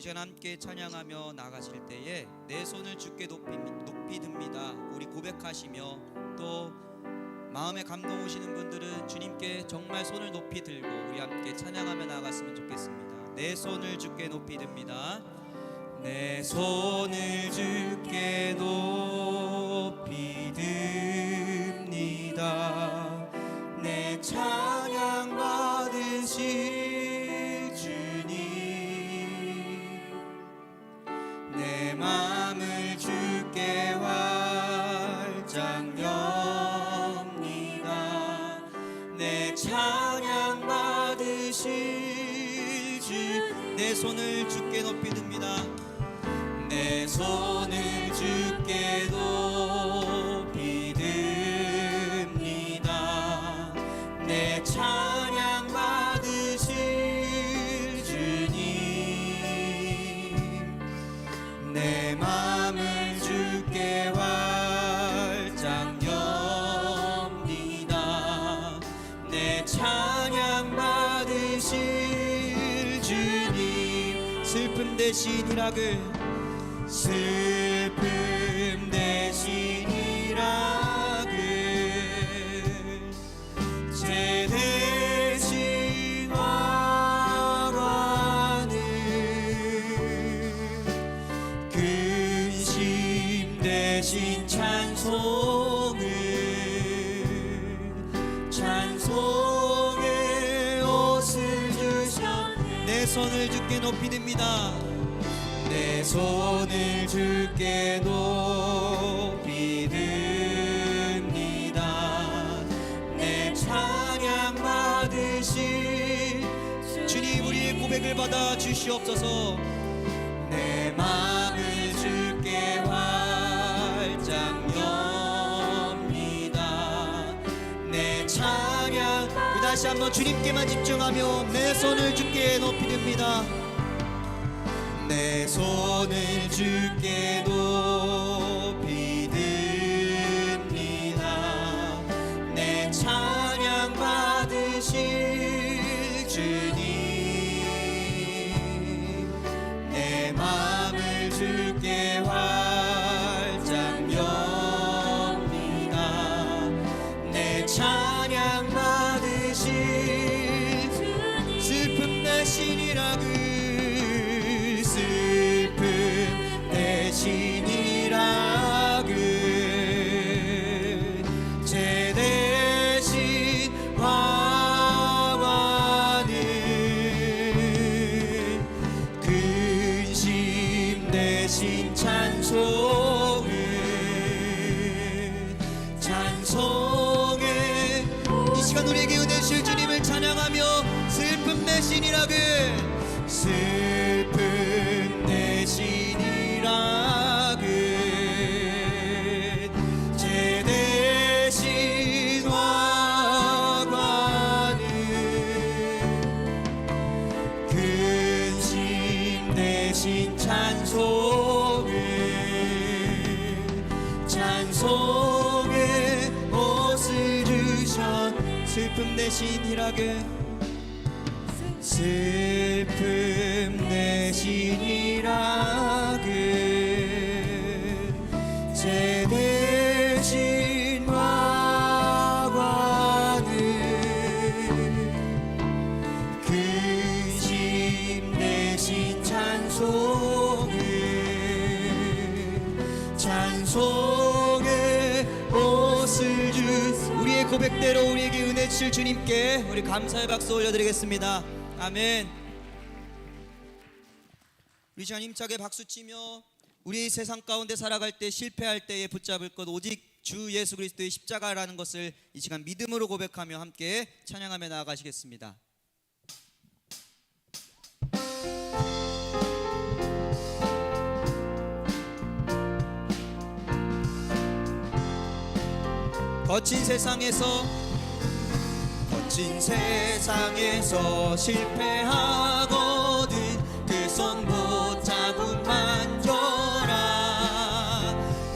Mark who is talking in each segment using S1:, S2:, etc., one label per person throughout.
S1: 시간 함께 찬양하며 나가실 때에 내 손을 주께 높이 듭니다. 우리 고백하시며 또 마음에 감동 오시는 분들은 주님께 정말 손을 높이 들고 우리 함께 찬양하며 나갔으면 좋겠습니다. 내 손을 주께 높이 듭니다. 내 손을 주께 높이 듭니다. 내 찬양 받으실 주님, 내 맘을 주께 활짝 엽니다. 내 찬양 받으실 주, 내 손을 주께 높이 듭니다. 내 손을 주께 높이 듭니다. 내 찬양 받으실 주님, 내 맘을 주께 활짝 엽니다. 내 찬양 받으실 주님, 슬픔 대신 희락을, 슬픔 대신 희락을 죄 대신 화관을 근심 대신 찬송을 찬송의 옷을 주셨네. 내 손을 주께 높이 듭니다. 내 손을 주께 높이 듭니다. 내 찬양 받으실 주님, 우리의 고백을 받아 주시옵소서. 내 마음을 주께 활짝 엽니다. 내 찬양, 다시 한번 주님께만 집중하며 내 손을 주께 높이 듭니다. 내 손을 주께 높이 듭니다. 내 찬양 받으실 주님, 내 맘을 주께 활짝 엽니다. 내 찬양 받으실 주님, 슬픔 대신 희락을, 슬픔 대신 희락을 죄 대신 화관을 근심 대신 찬송을 찬송에 이 시간 우리에게 은혜 주실 주님을 찬양하며 슬픔 대신 희락을, 슬픔 대신 희락을 죄 대신 화관을 근심 대신 찬송을 찬송의 옷을 주셨. 슬픔 대신 희락을, 슬픔 대신 희락을 죄 대신 화관을 근심 대신 찬송을 찬송의 옷을 주. 우리의 고백대로 우리에게 은혜 주실 주님께 우리 감사의 박수 올려드리겠습니다. 아멘. 우리 시간 힘차게 박수치며 우리 세상 가운데 살아갈 때 실패할 때에 붙잡을 것 오직 주 예수 그리스도의 십자가라는 것을 이 시간 믿음으로 고백하며 함께 찬양하며 나아가시겠습니다. 거친 세상에서 실패하거든 그 손 붙잡고 만져라.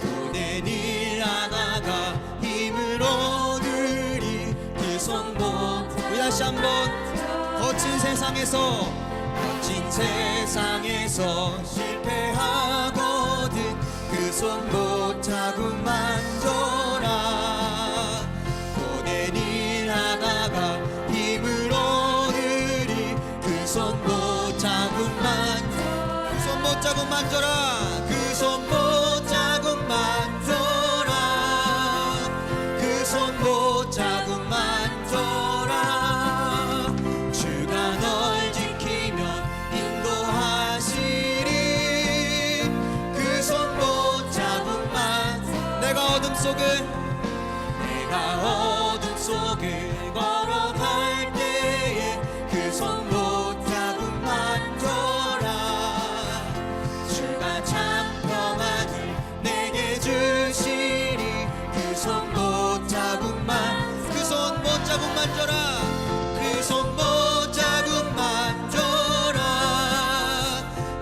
S1: 보낸 일 하나가 힘을 얻으리 그 손 붙잡고. 다시 한번 거친 세상에서
S2: 어디서 실패하거든 그 손 못자국 만져라. 보낸 일 하다가 힘을 얻으리 그 손 못자국 만져라.
S1: 그 손 못자국 만져라.
S2: 그 손 못자국 만져라. 그 손 못자국 만져라. 주가 널 지키면 인도하시리 그 손 못자국 만져라.
S1: 내가 어둠 속에
S2: 걸어갈 때에 그 손 못자국 만져라. 주가 참 평안을 내게 주시리 그 손 못자국
S1: 그 손 못자국 만져라.
S2: 그 손 못자국 만져라.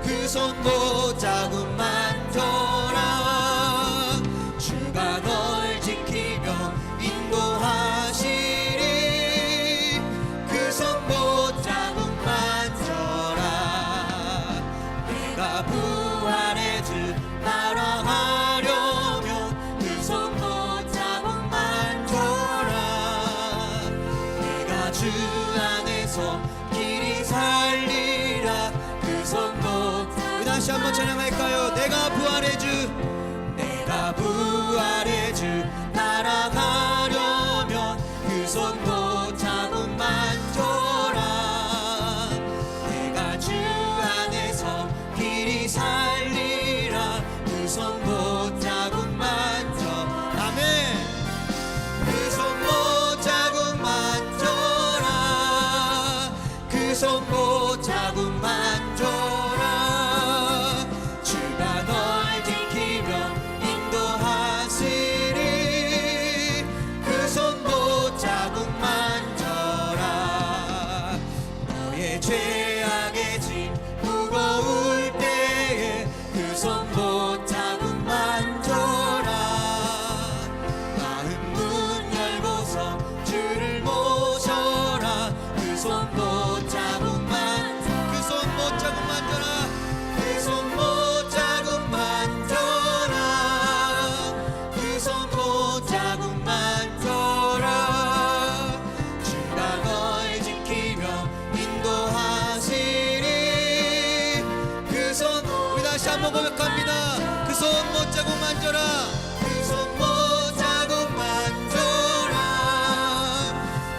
S2: 그 손 못자국 만져라. 주가 널 지키며 인도하시리 그 손 못자국 만져라. 내가 부활의 주 따라가려면 그 손 못자국 만져라. 내가 주 안에서 길이 살리라 그 손 못자국.
S1: 우리 다시 한번 찬양할까요? 내가 부활의 주,
S2: 내가 부활의 주 따라가려면 그 손 못자국 만져라. 내가 주 안에서 길이 살리라 그 손 못자국 만져.
S1: 아멘.
S2: 그 손 못자국 만져라. 그 손 못자국 만져라. 주가 널 지키며 인도하시리 그 손 못자국 만져라. 너의 죄악의 짐 무거울 때에 그 손 못자국 만져라. 마음 문 열고서 주를 모셔라 그 손 못자국 만져라.
S1: 그 손 못자국 만져라.
S2: 그 손 못자국 만져라. 그 손 못자국 만져라. 주가 널 지키며 인도하시리 그 손.
S1: 우리 다시 한번 고백합니다. 그 손 못자국 만져라.
S2: 그 손 못자국 만져라.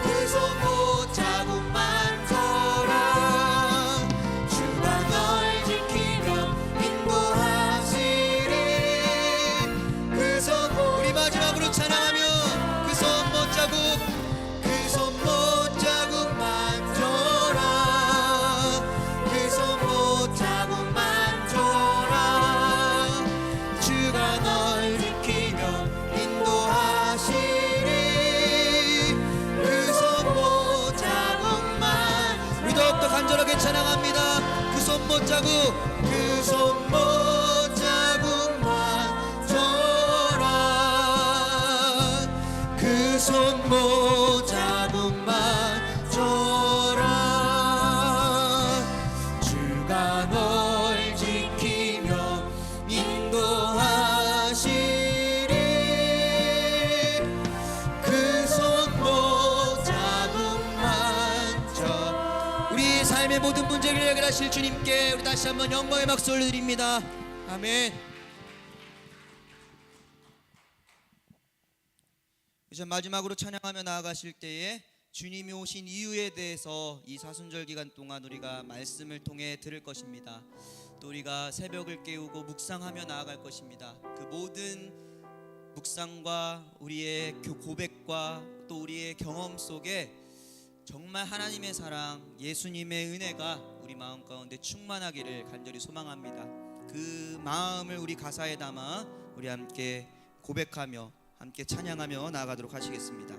S2: 그 손 못자국 만져라. 주가 널 지키며 인도하시리 그 손.
S1: 우리 마지막으로 찬양하며 그 손 못자국,
S2: 그 손 못자국 만져라. 그 손 못자국 만져라. 주가 널 지키며 인도하시리 그 손 못자국 만져라.
S1: 우리 더욱더 간절하게 찬양합니다. 그 손 못자국,
S2: 그 손 못자국 만져라. 그 손 못자국 만져라. 주가 널 지키며 인도하시리 그 손 못자국 만져.
S1: 우리 삶의 모든 문제를 해결하실 주님께 우리 다시 한번 영광의 박수 올려드립니다. 아멘. 이제 마지막으로 찬양하며 나아가실 때에 주님이 오신 이유에 대해서 이 사순절 기간 동안 우리가 말씀을 통해 들을 것입니다. 또 우리가 새벽을 깨우고 묵상하며 나아갈 것입니다. 그 모든 묵상과 우리의 고백과 또 우리의 경험 속에 정말 하나님의 사랑, 예수님의 은혜가 우리 마음 가운데 충만하기를 간절히 소망합니다. 그 마음을 우리 가사에 담아 우리 함께 고백하며 함께 찬양하며 나아가도록 하시겠습니다.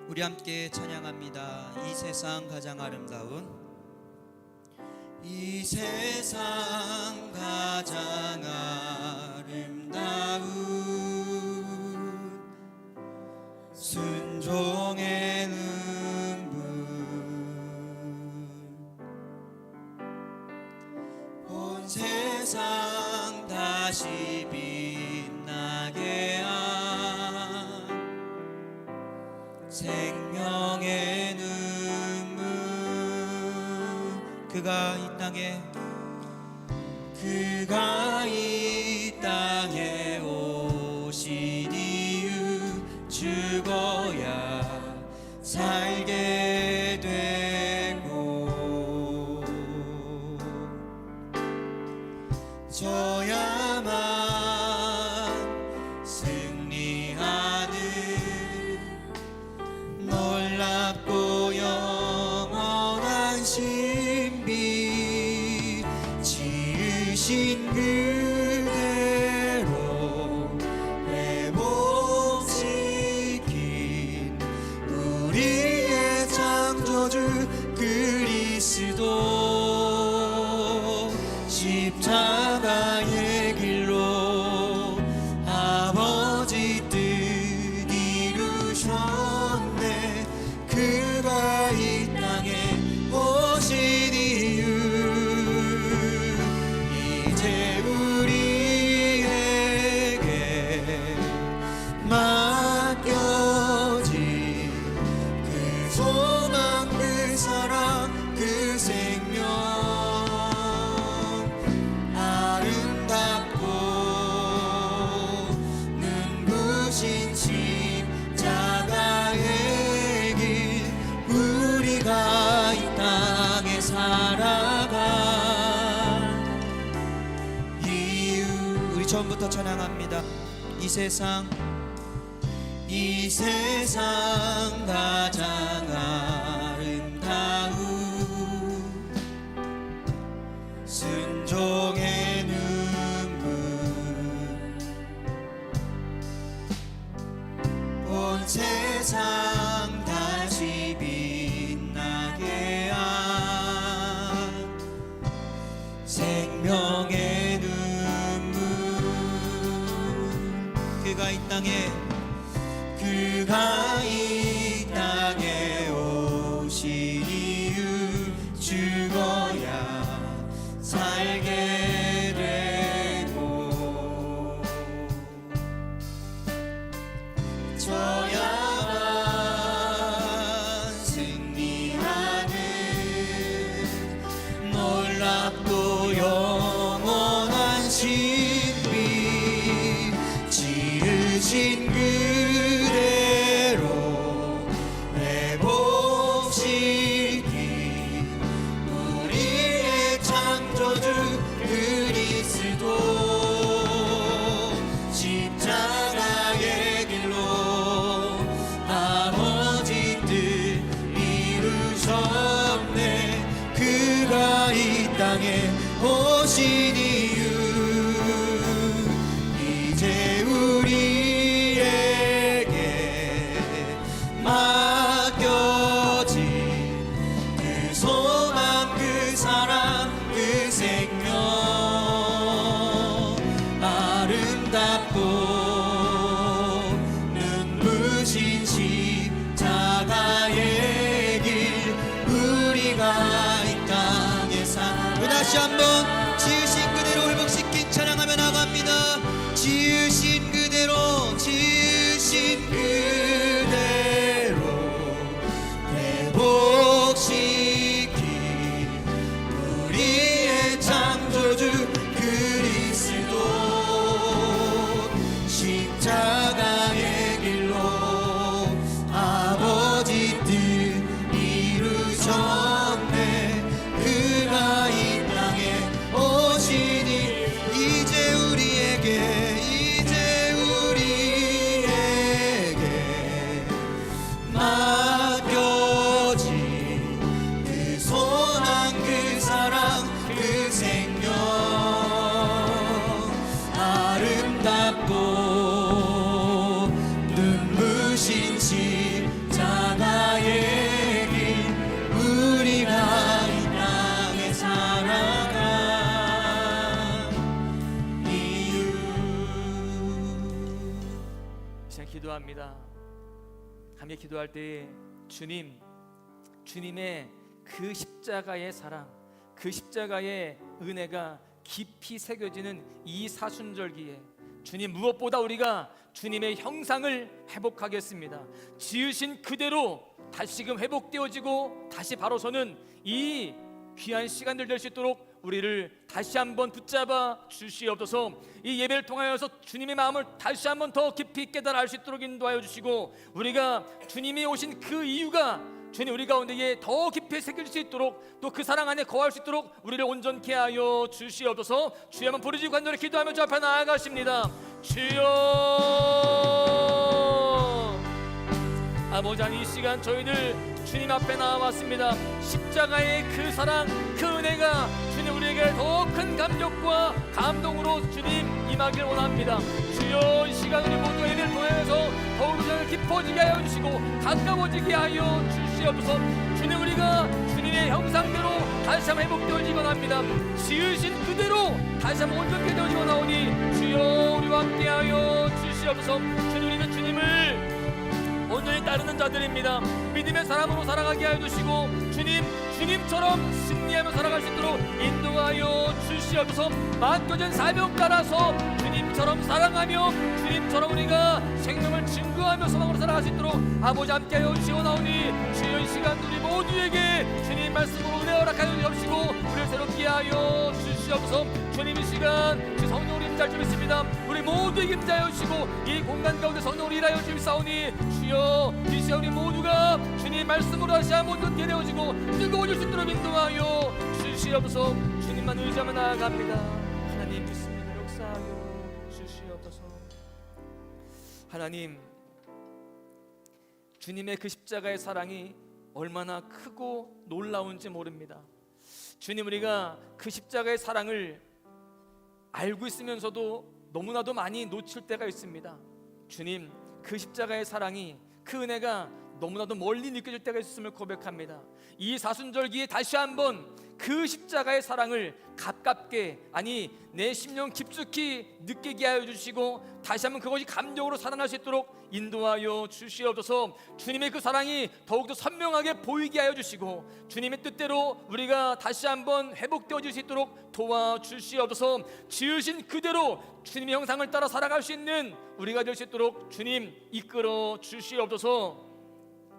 S1: 우리 함께 찬양합니다. 이 세상 가장 아름다운, 이 세상 가장 아름다운 그가 이 땅에 오신 이유 죽어야 살게 되고 져야만 승리하는 놀랍고 영원한 신비 지으신 그대로 회복시킨 우리의 창조주 그리스도 십자가의 길로 아버지 뜻 이루셨네. 그가 이 땅에 오신 이유 이제 우리에게 맡겨진 그 소망 그 사랑 그 생명 아름답고 눈부신 십자가의 길 우리가 이 땅에 살아가 이유 우리 처음부터 찬양합니다. 이 세상 가장 아름다운 순종의 눈물 온 세상 다시 빛나게 한 생명의 눈물 그가 이 땅에 오신 이유 죽어야 살게 되고 져야만 승리하는 놀랍고 영원한 신비 지으신 그대로 회복시킨 우리의 창조주 그리스도 십자가의 길로 아버지 뜻 이루셨네. 그가 이 땅에 오신 이유 이제 우리에게 맡겨진 그 소망 그 사랑 그 생명 아름답고 눈부신 십자가의 길 우리가 이 땅에 다시 한번 지으신 그대로 회복시킨 찬양하며 나갑니다. 지으신 그대로 회복시킨 우리의 창조주 그리스도 십자가의 길로 아버지 뜻 이루셨네. 그가 이 땅에 오시니 이제 우리에게 맡겨진 그 소망 그 사랑 그 생명 아름답고 눈부신 십자가의 길 우리가 이 땅에 살아가 이유.
S3: 제가 기도합니다. 함께 기도할 때 주님의 그 십자가의 사랑, 그 십자가의 은혜가 깊이 새겨지는 이 사순절기에 주님 무엇보다 우리가 주님의 형상을 회복하겠습니다. 지으신 그대로 다시금 회복되어지고 다시 바로 서는 이 귀한 시간들 될 수 있도록 우리를 다시 한번 붙잡아 주시옵소서. 이 예배를 통하여서 주님의 마음을 다시 한번 더 깊이 깨달아 알 수 있도록 인도하여 주시고, 우리가 주님이 오신 그 이유가 주님 우리 가운데에 더 깊이 새겨질 수 있도록, 또 그 사랑 안에 거할 수 있도록 우리를 온전케 하여 주시옵소서. 주여 한번 부르짖고 간절히 기도하며 주 앞에 나아가십니다. 주여, 아버지, 이 시간 저희들 주님 앞에 나와왔습니다. 십자가의 그 사랑, 그 은혜가 주님 우리에게 더 큰 감격과 감동으로 주님 임하길 원합니다. 주여, 이 시간 우리 모두 예배를 통해서 더욱 우리를 깊어지게 하여 주시고 가까워지게 하여 주시옵소서. 주님, 우리가 주님의 형상대로 다시 한번 회복되어지기 원합니다. 지으신 그대로 다시 한번 온전케 되어지기 원하오니 주여, 우리와 함께하여 주시옵소서. 주님, 우리는 주님을 온전히 따르는 자들입니다. 믿음의 사람으로 살아가게 하여 주시고 주님처럼 승리하며 살아갈 수 있도록 인도하여 주시옵소서. 맡겨진 사명 따라서 주님처럼 사랑하며 주님처럼 우리가 생명을 증거하며 소망으로 살아갈 수 있도록 아버지 함께하여 주시오나오니 주여, 이 시간 우리 모두에게 주님 말씀으로 은혜 허락하여 주시고 우리를 새롭게 하여 주시옵소서. 주님, 이 시간 주 성령으로 임재할 줄 믿습니다. 우리 모두에게 임재하여 주시고 이 공간 가운데 성령으로 일하여 주시오니 주여, 이 시간 우리 모두가 주님 말씀으로 다시 한번 온전케 되어지고 뜨거워질 수 있도록 인도하여 주시옵소서. 주님만 의지하며 나아갑니다. 하나님, 믿습니다. 역사하여 주시옵소서. 하나님, 주님의 그 십자가의 사랑이 얼마나 크고 놀라운지 모릅니다. 주님, 우리가 그 십자가의 사랑을 알고 있으면서도 너무나도 많이 놓칠 때가 있습니다. 주님, 그 십자가의 사랑이, 그 은혜가 너무나도 멀리 느껴질 때가 있음을 고백합니다. 이 사순절기에 다시 한번 그 십자가의 사랑을 가깝게, 아니 내 심령 깊숙이 느끼게 하여 주시고 다시 한번 그것이 감정으로 살아날 수 있도록 인도하여 주시옵소서. 주님의 그 사랑이 더욱더 선명하게 보이게 하여 주시고 주님의 뜻대로 우리가 다시 한번 회복되어질 수 있도록 도와주시옵소서. 지으신 그대로 주님의 형상을 따라 살아갈 수 있는 우리가 될 수 있도록 주님 이끌어 주시옵소서.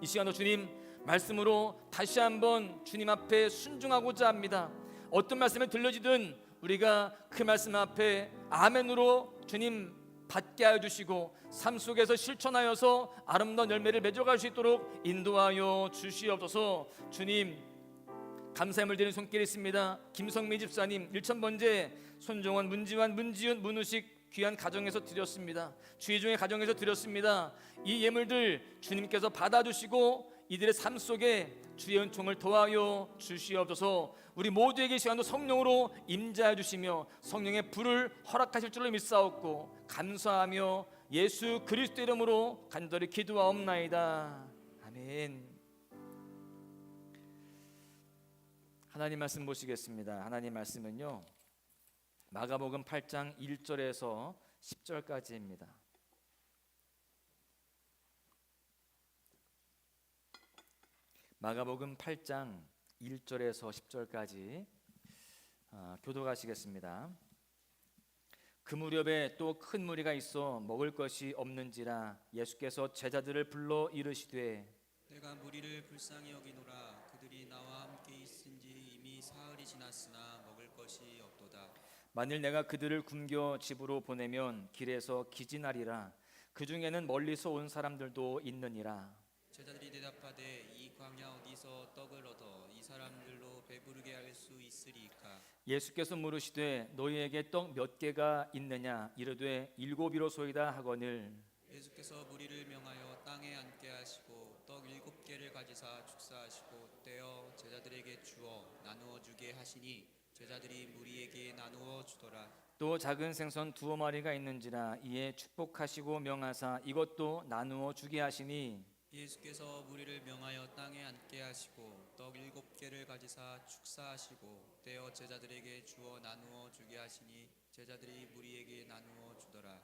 S3: 이 시간도 주님 말씀으로 다시 한번 주님 앞에 순종하고자 합니다. 어떤 말씀을 들려지든 우리가 그 말씀 앞에 아멘으로 주님 받게 하여 주시고 삶 속에서 실천하여서 아름다운 열매를 맺어갈 수 있도록 인도하여 주시옵소서. 주님, 감사의 물 드리는 손길이 있습니다. 김성미 집사님 1,000번째 손종원, 문지환, 문지윤, 문우식 귀한 가정에서 드렸습니다. 주의종의 가정에서 드렸습니다. 이 예물들 주님께서 받아주시고 이들의 삶 속에 주의 은총을 도와여 주시옵소서. 우리 모두에게 시간도 성령으로 임재하여 주시며 성령의 불을 허락하실 줄로 믿사옵고 감사하며 예수 그리스도 이름으로 간절히 기도하옵나이다. 아멘. 하나님 말씀 보시겠습니다. 하나님 말씀은요, 마가복음 8장 1절에서 10절까지입니다. 마가복음 8장 1절에서 10절까지 교독하시겠습니다. 그 무렵에 또 큰 무리가 있어 먹을 것이 없는지라 예수께서 제자들을 불러 이르시되
S1: 내가 무리를 불쌍히 여기노라. 그들이 나와 함께 있은지 이미 사흘이 지났으나 먹을 것이 없도다.
S3: 만일 내가 그들을 굶겨 집으로 보내면 길에서 기진하리라. 그 중에는 멀리서 온 사람들도 있느니라.
S1: 제자들이 대답하되 이 광야 어디서 떡을 얻어 이 사람들로 배부르게 할 수 있으리까?
S3: 예수께서 물으시되 너희에게 떡 몇 개가 있느냐? 이르되 7이로소이다 하거늘.
S1: 예수께서 무리를 명하여 땅에 앉게 하시고 떡 7개를 가지사 축사하시고 떼어 제자들에게 주어 나누어 주게 하시니 제자들이 무리에게 나누어 주더라.
S3: 또 작은 생선 2마리가 있는지라 이에 축복하시고 명하사 이것도 나누어 주게 하시니
S1: 예수께서 무리를 명하여 땅에 앉게 하시고 떡 7개를 가지사 축사하시고 떼어 제자들에게 주어 나누어 주게 하시니 제자들이 무리에게 나누어 주더라.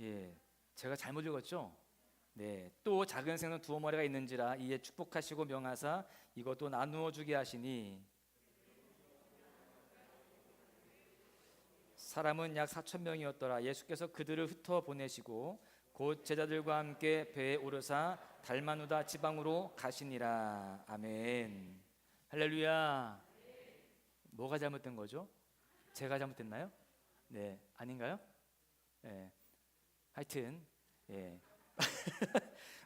S3: 예, 제가 잘못 읽었죠? 네, 또 작은 생선 2마리가 있는지라 이에 축복하시고 명하사 이것도 나누어 주게 하시니 사람은 약 4,000명이었더라. 예수께서 그들을 흩어 보내시고 곧 제자들과 함께 배에 오르사 달마누다 지방으로 가시니라. 아멘. 할렐루야. 뭐가 잘못된 거죠? 제가 잘못됐나요? 네, 아닌가요? 네. 하여튼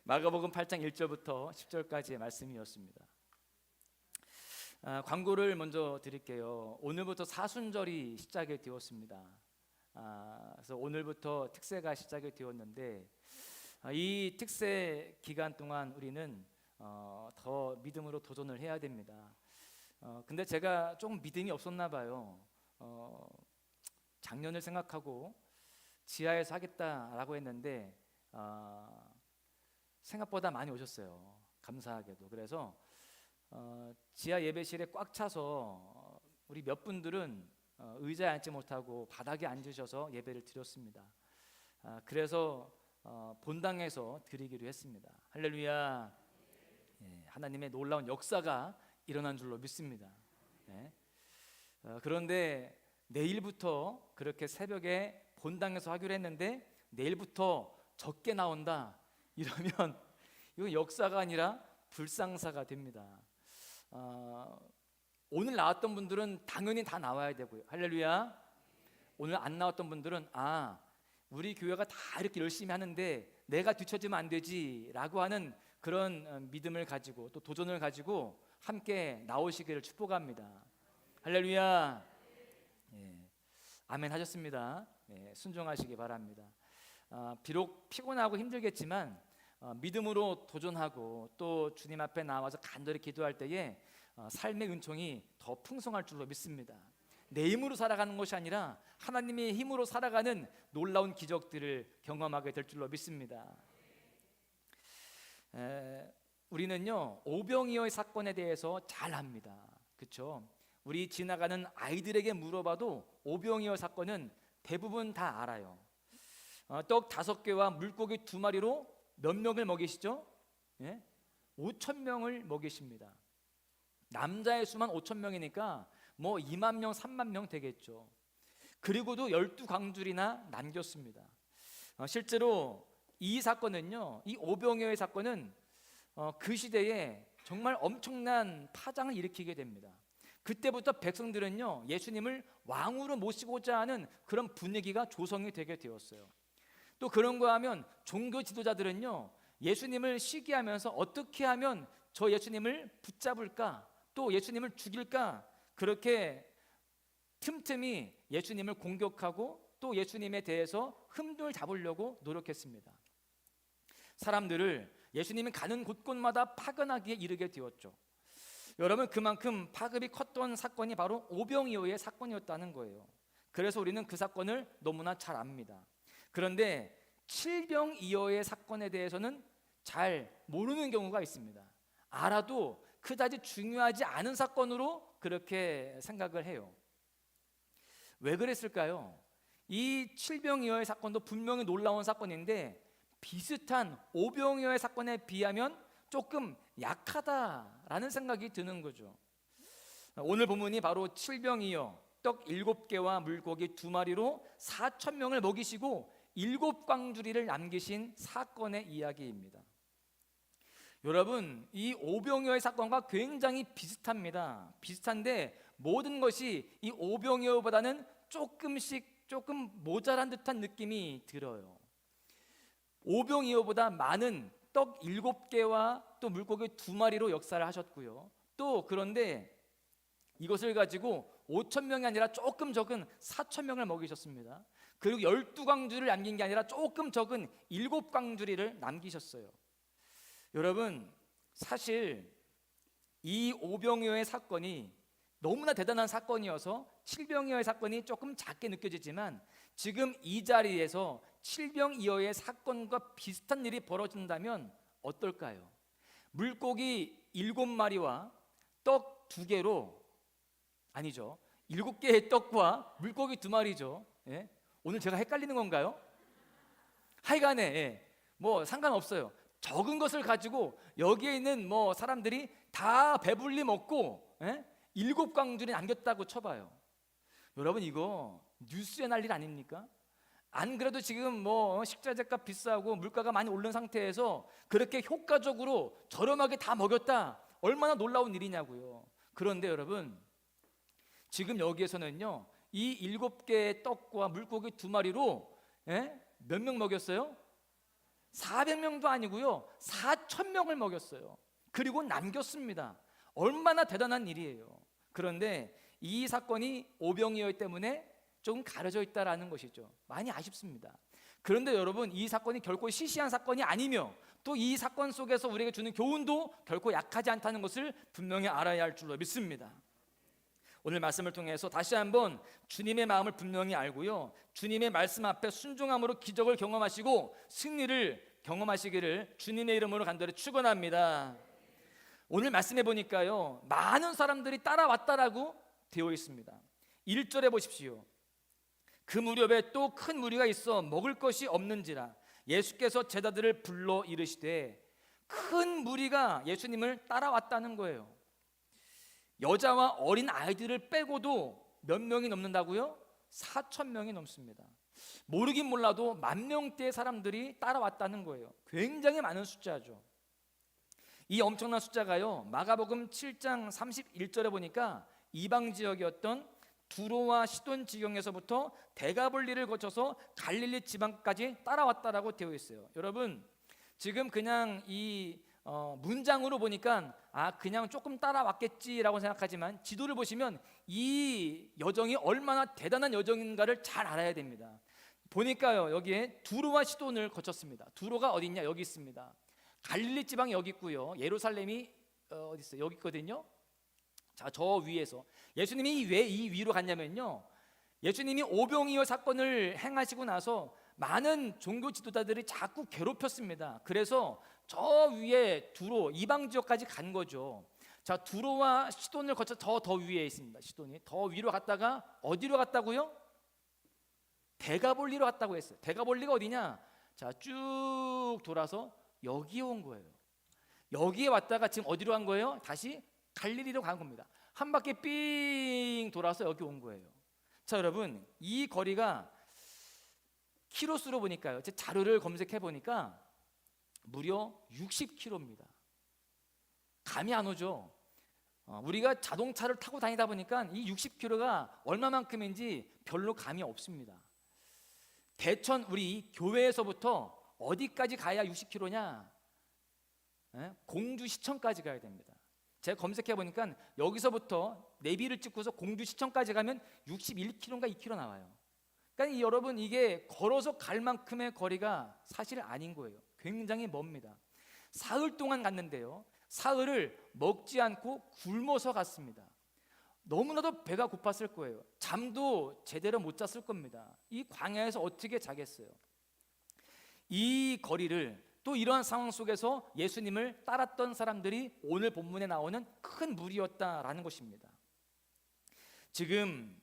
S3: 마가복음 8장 1절부터 10절까지의 말씀이었습니다. 광고를 먼저 드릴게요. 오늘부터 사순절이 시작이 되었습니다. 그래서 오늘부터 특세가 시작이 되었는데 이 특세 기간 동안 우리는 더 믿음으로 도전을 해야 됩니다. 근데 제가 조금 믿음이 없었나 봐요. 작년을 생각하고 지하에서 하겠다라고 했는데 생각보다 많이 오셨어요. 감사하게도. 그래서 지하 예배실에 꽉 차서 우리 몇 분들은 의자에 앉지 못하고 바닥에 앉으셔서 예배를 드렸습니다. 그래서 본당에서 드리기로 했습니다. 할렐루야. 하나님의 놀라운 역사가 일어난 줄로 믿습니다. 그런데 내일부터 그렇게 새벽에 본당에서 하기로 했는데 내일부터 적게 나온다 이러면 이건 역사가 아니라 불상사가 됩니다. 오늘 나왔던 분들은 당연히 다 나와야 되고요. 할렐루야. 오늘 안 나왔던 분들은 우리 교회가 다 이렇게 열심히 하는데 내가 뒤처지면 안 되지 라고 하는 그런 믿음을 가지고 또 도전을 가지고 함께 나오시기를 축복합니다. 할렐루야. 아멘 하셨습니다. 순종하시기 바랍니다. 비록 피곤하고 힘들겠지만 믿음으로 도전하고 또 주님 앞에 나와서 간절히 기도할 때에 삶의 은총이 더 풍성할 줄로 믿습니다. 내 힘으로 살아가는 것이 아니라 하나님의 힘으로 살아가는 놀라운 기적들을 경험하게 될 줄로 믿습니다. 우리는요 오병이어의 사건에 대해서 잘 압니다. 그렇죠? 우리 지나가는 아이들에게 물어봐도 오병이어 사건은 대부분 다 알아요. 떡 5개와 물고기 2마리로 몇 명을 먹이시죠? 5,000명을 먹이십니다. 남자의 수만 5,000명이니까 뭐 2만 명, 3만 명 되겠죠. 그리고도 12광줄이나 남겼습니다. 실제로 이 사건은요, 이 오병이어의 사건은 그 시대에 정말 엄청난 파장을 일으키게 됩니다. 그때부터 백성들은요 예수님을 왕으로 모시고자 하는 그런 분위기가 조성이 되게 되었어요. 또 그런가 하면 종교 지도자들은요 예수님을 시기하면서 어떻게 하면 저 예수님을 붙잡을까 또 예수님을 죽일까 그렇게 틈틈이 예수님을 공격하고 또 예수님에 대해서 흠집을 잡으려고 노력했습니다. 사람들을 예수님이 가는 곳곳마다 파견하기에 이르게 되었죠. 여러분 그만큼 파급이 컸던 사건이 바로 오병이어의 사건이었다는 거예요. 그래서 우리는 그 사건을 너무나 잘 압니다. 그런데 칠병이어의 사건에 대해서는 잘 모르는 경우가 있습니다. 알아도 그다지 중요하지 않은 사건으로 그렇게 생각을 해요. 왜 그랬을까요? 이 칠병이어의 사건도 분명히 놀라운 사건인데 비슷한 오병이어의 사건에 비하면 조금 약하다라는 생각이 드는 거죠. 오늘 본문이 바로 칠병이어 떡 7개와 물고기 2마리로 4,000명을 먹이시고 7광주리를 남기신 사건의 이야기입니다. 여러분 이 오병이어의 사건과 굉장히 비슷합니다. 비슷한데 모든 것이 이 오병이어보다는 조금 모자란 듯한 느낌이 들어요. 오병이어보다 많은 떡 7개와 또 물고기 2마리로 역사를 하셨고요. 또 그런데 이것을 가지고 5,000명이 아니라 조금 적은 4,000명을 먹이셨습니다. 그리고 12광주리를 남긴 게 아니라 조금 적은 7광주리를 남기셨어요. 여러분 사실 이 오병이어의 사건이 너무나 대단한 사건이어서 칠병이어의 사건이 조금 작게 느껴지지만 지금 이 자리에서 칠병이어의 사건과 비슷한 일이 벌어진다면 어떨까요? 물고기 7마리와 떡 2개로 아니죠 7개의 떡과 물고기 2마리죠. 오늘 제가 헷갈리는 건가요? 하여간에 뭐 상관없어요. 적은 것을 가지고 여기에 있는 뭐 사람들이 다 배불리 먹고 7광주리 남겼다고 쳐봐요. 여러분 이거 뉴스에 날 일 아닙니까? 안 그래도 지금 뭐 식자재값 비싸고 물가가 많이 오른 상태에서 그렇게 효과적으로 저렴하게 다 먹였다. 얼마나 놀라운 일이냐고요. 그런데 여러분, 지금 여기에서는요, 이 7개의 떡과 물고기 2마리로 몇 명 먹였어요? 400명도 아니고요, 4,000명을 먹였어요. 그리고 남겼습니다. 얼마나 대단한 일이에요. 그런데 이 사건이 오병이어 때문에 조금 가려져 있다라는 것이죠. 많이 아쉽습니다. 그런데 여러분, 이 사건이 결코 시시한 사건이 아니며 또 이 사건 속에서 우리에게 주는 교훈도 결코 약하지 않다는 것을 분명히 알아야 할 줄로 믿습니다. 오늘 말씀을 통해서 다시 한번 주님의 마음을 분명히 알고요, 주님의 말씀 앞에 순종함으로 기적을 경험하시고 승리를 경험하시기를 주님의 이름으로 간절히 축원합니다. 오늘 말씀해 보니까요, 많은 사람들이 따라왔다라고 되어 있습니다. 1절에 보십시오. 그 무렵에 또 큰 무리가 있어 먹을 것이 없는지라 예수께서 제자들을 불러 이르시되, 큰 무리가 예수님을 따라왔다는 거예요. 여자와 어린 아이들을 빼고도 몇 명이 넘는다고요? 4,000명이 넘습니다. 모르긴 몰라도 10,000명대의 사람들이 따라왔다는 거예요. 굉장히 많은 숫자죠. 이 엄청난 숫자가요, 마가복음 7장 31절에 보니까 이방 지역이었던 두로와 시돈 지경에서부터 대가볼리를 거쳐서 갈릴리 지방까지 따라왔다라고 되어 있어요. 여러분, 지금 그냥 이 문장으로 보니까 그냥 조금 따라왔겠지라고 생각하지만 지도를 보시면 이 여정이 얼마나 대단한 여정인가를 잘 알아야 됩니다. 보니까요, 여기에 두로와 시돈을 거쳤습니다. 두로가 어디 있냐? 여기 있습니다. 갈릴리 지방이 여기 있고요, 예루살렘이 어디 있어요? 여기 있거든요. 자, 저 위에서 예수님이 왜 이 위로 갔냐면요, 예수님이 오병이어 사건을 행하시고 나서 많은 종교 지도자들이 자꾸 괴롭혔습니다. 그래서 저 위에 두로, 이방 지역까지 간 거죠. 자, 두로와 시돈을 거쳐 더 위에 있습니다. 시돈이 더 위로 갔다가 어디로 갔다고요? 대가볼리로 갔다고 했어요. 대가볼리가 어디냐? 자, 쭉 돌아서 여기에 온 거예요. 여기에 왔다가 지금 어디로 간 거예요? 다시 갈릴리로 간 겁니다. 한 바퀴 삥 돌아서 여기 온 거예요. 자, 여러분, 이 거리가 키로수로 보니까요, 제 자료를 검색해 보니까 무려 60km입니다. 감이 안 오죠. 우리가 자동차를 타고 다니다 보니까 이 60km가 얼마만큼인지 별로 감이 없습니다. 대천 우리 교회에서부터 어디까지 가야 60km냐? 공주시청까지 가야 됩니다. 제가 검색해 보니까 여기서부터 내비를 찍고서 공주시청까지 가면 61km인가 2km 나와요. 그러니까 여러분, 이게 걸어서 갈 만큼의 거리가 사실 아닌 거예요. 굉장히 멉니다. 사흘 동안 갔는데요, 사흘을 먹지 않고 굶어서 갔습니다. 너무나도 배가 고팠을 거예요. 잠도 제대로 못 잤을 겁니다. 이 광야에서 어떻게 자겠어요? 이 거리를 또 이러한 상황 속에서 예수님을 따랐던 사람들이 오늘 본문에 나오는 큰 무리였다라는 것입니다. 지금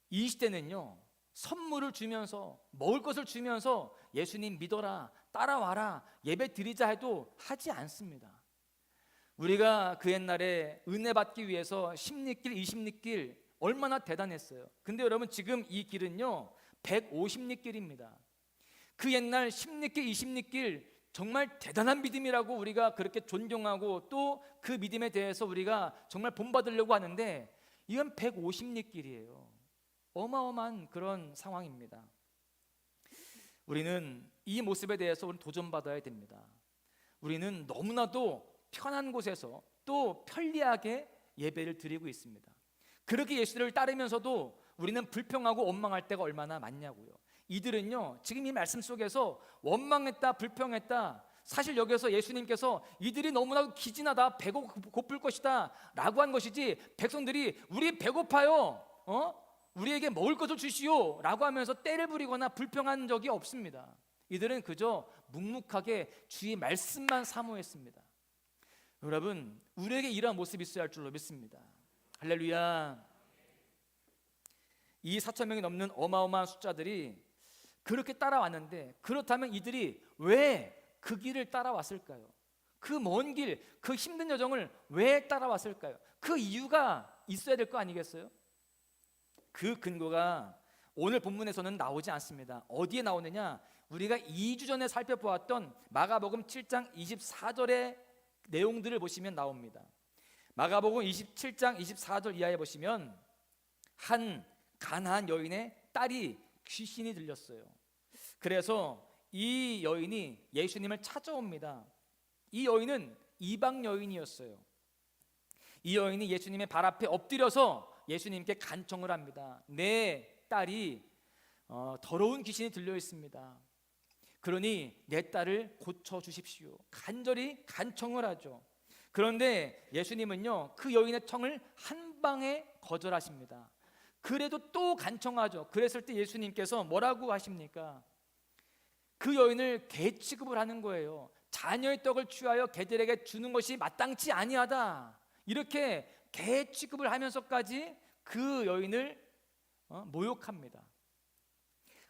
S3: 이 시대는요, 선물을 주면서 먹을 것을 주면서 예수님 믿어라, 따라와라, 예배 드리자 해도 하지 않습니다. 우리가 그 옛날에 은혜 받기 위해서 10리길, 20리길 얼마나 대단했어요. 근데 여러분, 지금 이 길은요 150리길입니다. 그 옛날 10리길, 20리길 정말 대단한 믿음이라고 우리가 그렇게 존경하고 또 그 믿음에 대해서 우리가 정말 본받으려고 하는데, 이건 150리길이에요. 어마어마한 그런 상황입니다. 우리는 이 모습에 대해서 우리는 도전받아야 됩니다. 우리는 너무나도 편한 곳에서 또 편리하게 예배를 드리고 있습니다. 그렇게 예수를 따르면서도 우리는 불평하고 원망할 때가 얼마나 많냐고요. 이들은요, 지금 이 말씀 속에서 원망했다, 불평했다, 사실 여기서 예수님께서 이들이 너무나 기진하다, 배고플 것이다 라고 한 것이지, 백성들이 우리 배고파요, 우리에게 먹을 것을 주시오 라고 하면서 떼를 부리거나 불평한 적이 없습니다. 이들은 그저 묵묵하게 주의 말씀만 사모했습니다. 여러분, 우리에게 이러한 모습이 있어야 할 줄로 믿습니다. 할렐루야. 이 4,000명이 넘는 어마어마한 숫자들이 그렇게 따라왔는데, 그렇다면 이들이 왜 그 길을 따라왔을까요? 그 먼 길, 그 힘든 여정을 왜 따라왔을까요? 그 이유가 있어야 될 거 아니겠어요? 그 근거가 오늘 본문에서는 나오지 않습니다. 어디에 나오느냐? 우리가 2주 전에 살펴보았던 마가복음 7장 24절의 내용들을 보시면 나옵니다. 마가복음 27장 24절 이하에 보시면 한 가나안 여인의 딸이 귀신이 들렸어요. 그래서 이 여인이 예수님을 찾아옵니다. 이 여인은 이방 여인이었어요. 이 여인이 예수님의 발 앞에 엎드려서 예수님께 간청을 합니다. 내 딸이 더러운 귀신이 들려 있습니다. 그러니 내 딸을 고쳐 주십시오. 간절히 간청을 하죠. 그런데 예수님은요, 그 여인의 청을 한 방에 거절하십니다. 그래도 또 간청하죠. 그랬을 때 예수님께서 뭐라고 하십니까? 그 여인을 개 취급을 하는 거예요. 자녀의 떡을 취하여 개들에게 주는 것이 마땅치 아니하다. 이렇게 개 취급을 하면서까지 그 여인을 모욕합니다.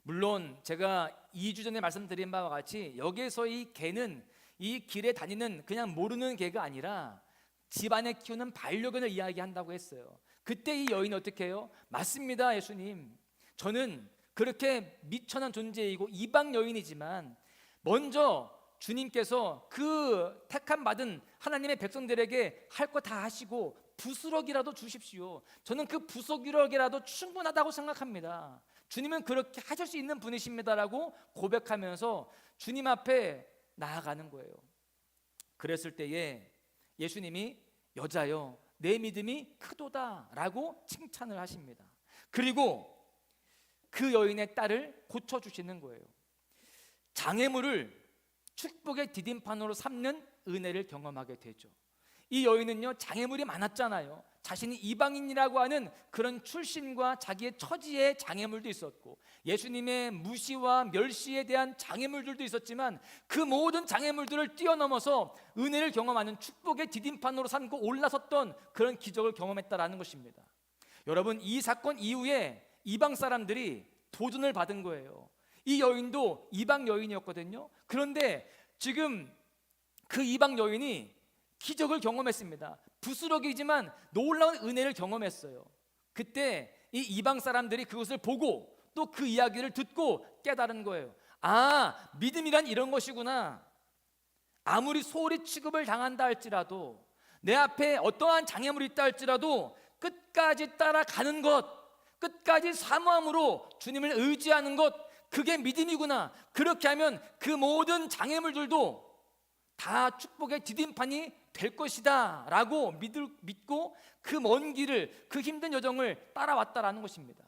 S3: 물론 제가 2주 전에 말씀드린 바와 같이 여기에서 이 개는 이 길에 다니는 그냥 모르는 개가 아니라 집안에 키우는 반려견을 이야기한다고 했어요. 그때 이 여인이 어떻게 해요? 맞습니다, 예수님. 저는 그렇게 미천한 존재이고 이방 여인이지만 먼저 주님께서 그 택함 받은 하나님의 백성들에게 할 거 다 하시고 부스럭이라도 주십시오. 저는 그 부스럭이라도 충분하다고 생각합니다. 주님은 그렇게 하실 수 있는 분이십니다라고 고백하면서 주님 앞에 나아가는 거예요. 그랬을 때에 예수님이 여자여 내 믿음이 크도다라고 칭찬을 하십니다. 그리고 그 여인의 딸을 고쳐주시는 거예요. 장애물을 축복의 디딤판으로 삼는 은혜를 경험하게 되죠. 이 여인은요, 장애물이 많았잖아요. 자신이 이방인이라고 하는 그런 출신과 자기의 처지의 장애물도 있었고 예수님의 무시와 멸시에 대한 장애물들도 있었지만 그 모든 장애물들을 뛰어넘어서 은혜를 경험하는 축복의 디딤판으로 삼고 올라섰던 그런 기적을 경험했다라는 것입니다. 여러분, 이 사건 이후에 이방 사람들이 도전을 받은 거예요. 이 여인도 이방 여인이었거든요. 그런데 지금 그 이방 여인이 기적을 경험했습니다. 부스럭이지만 놀라운 은혜를 경험했어요. 그때 이 이방 사람들이 그것을 보고 또 그 이야기를 듣고 깨달은 거예요. 아, 믿음이란 이런 것이구나. 아무리 소홀히 취급을 당한다 할지라도 내 앞에 어떠한 장애물이 있다 할지라도 끝까지 따라가는 것, 끝까지 사모함으로 주님을 의지하는 것, 그게 믿음이구나. 그렇게 하면 그 모든 장애물들도 다 축복의 디딤판이 될 것이다 라고 믿고 그 먼 길을, 그 힘든 여정을 따라왔다라는 것입니다.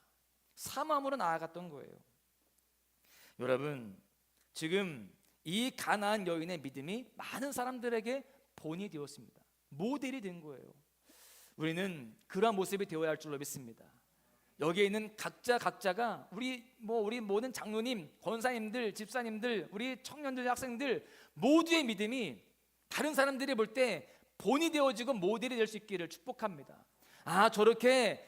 S3: 사모함으로 나아갔던 거예요. 여러분, 지금 이 가나안 여인의 믿음이 많은 사람들에게 본이 되었습니다. 모델이 된 거예요. 우리는 그러한 모습이 되어야 할 줄로 믿습니다. 여기에 있는 각자가 우리 모든 장로님, 권사님들, 집사님들, 우리 청년들, 학생들 모두의 믿음이 다른 사람들이 볼 때 본이 되어지고 모델이 될 수 있기를 축복합니다. 아, 저렇게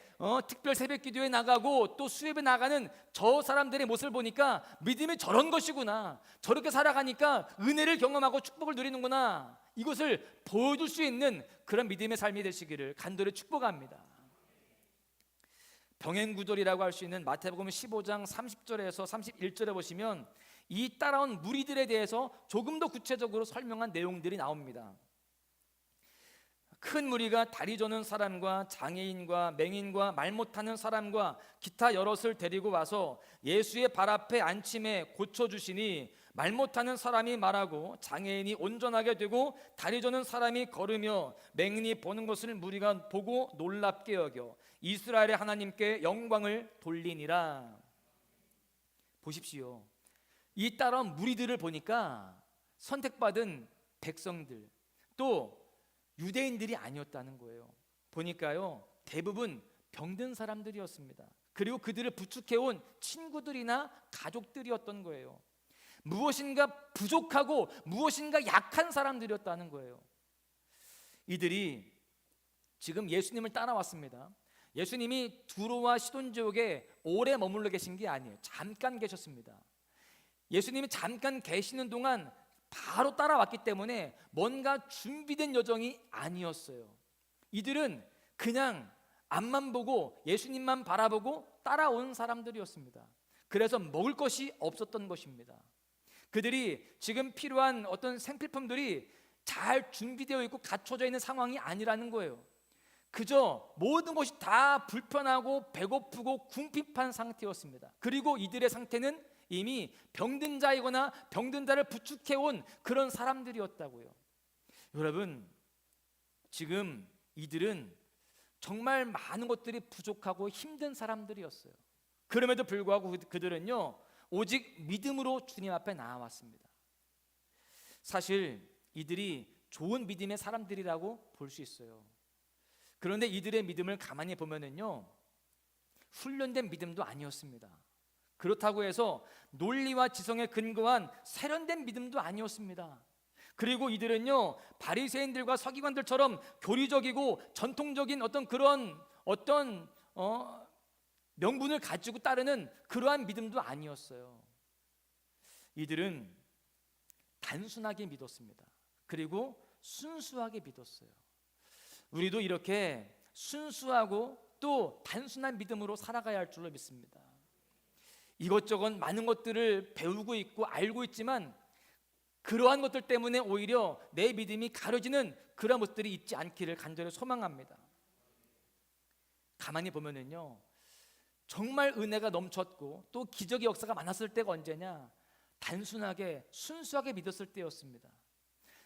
S3: 특별 새벽 기도에 나가고 또 수협에 나가는 저 사람들의 모습을 보니까 믿음이 저런 것이구나. 저렇게 살아가니까 은혜를 경험하고 축복을 누리는구나. 이것을 보여줄 수 있는 그런 믿음의 삶이 되시기를 간절히 축복합니다. 병행구절이라고 할 수 있는 마태복음 15장 30절에서 31절에 보시면 이 따라온 무리들에 대해서 조금 더 구체적으로 설명한 내용들이 나옵니다. 큰 무리가 다리 저는 사람과 장애인과 맹인과 말 못하는 사람과 기타 여럿을 데리고 와서 예수의 발 앞에 앉힘에 고쳐주시니 말 못하는 사람이 말하고 장애인이 온전하게 되고 다리 저는 사람이 걸으며 맹인이 보는 것을 무리가 보고 놀랍게 여겨 이스라엘의 하나님께 영광을 돌리니라. 보십시오. 이 따라온 무리들을 보니까 선택받은 백성들, 또 유대인들이 아니었다는 거예요. 보니까요, 대부분 병든 사람들이었습니다. 그리고 그들을 부축해온 친구들이나 가족들이었던 거예요. 무엇인가 부족하고 무엇인가 약한 사람들이었다는 거예요. 이들이 지금 예수님을 따라왔습니다. 예수님이 두로와 시돈 지역에 오래 머물러 계신 게 아니에요. 잠깐 계셨습니다. 예수님이 잠깐 계시는 동안 바로 따라왔기 때문에 뭔가 준비된 여정이 아니었어요. 이들은 그냥 앞만 보고 예수님만 바라보고 따라온 사람들이었습니다. 그래서 먹을 것이 없었던 것입니다. 그들이 지금 필요한 어떤 생필품들이 잘 준비되어 있고 갖춰져 있는 상황이 아니라는 거예요. 그저 모든 것이 다 불편하고 배고프고 궁핍한 상태였습니다. 그리고 이들의 상태는 이미 병든 자이거나 병든 자를 부축해온 그런 사람들이었다고요. 여러분, 지금 이들은 정말 많은 것들이 부족하고 힘든 사람들이었어요. 그럼에도 불구하고 그들은요, 오직 믿음으로 주님 앞에 나아왔습니다. 사실 이들이 좋은 믿음의 사람들이라고 볼 수 있어요. 그런데 이들의 믿음을 가만히 보면은요, 훈련된 믿음도 아니었습니다. 그렇다고 해서 논리와 지성에 근거한 세련된 믿음도 아니었습니다. 그리고 이들은요, 바리새인들과 서기관들처럼 교리적이고 전통적인 그런 명분을 가지고 따르는 그러한 믿음도 아니었어요. 이들은 단순하게 믿었습니다. 그리고 순수하게 믿었어요. 우리도 이렇게 순수하고 또 단순한 믿음으로 살아가야 할 줄로 믿습니다. 이것저것 많은 것들을 배우고 있고 알고 있지만 그러한 것들 때문에 오히려 내 믿음이 가려지는 그런 것들이 있지 않기를 간절히 소망합니다. 가만히 보면은요, 정말 은혜가 넘쳤고 또 기적의 역사가 많았을 때가 언제냐? 단순하게 순수하게 믿었을 때였습니다.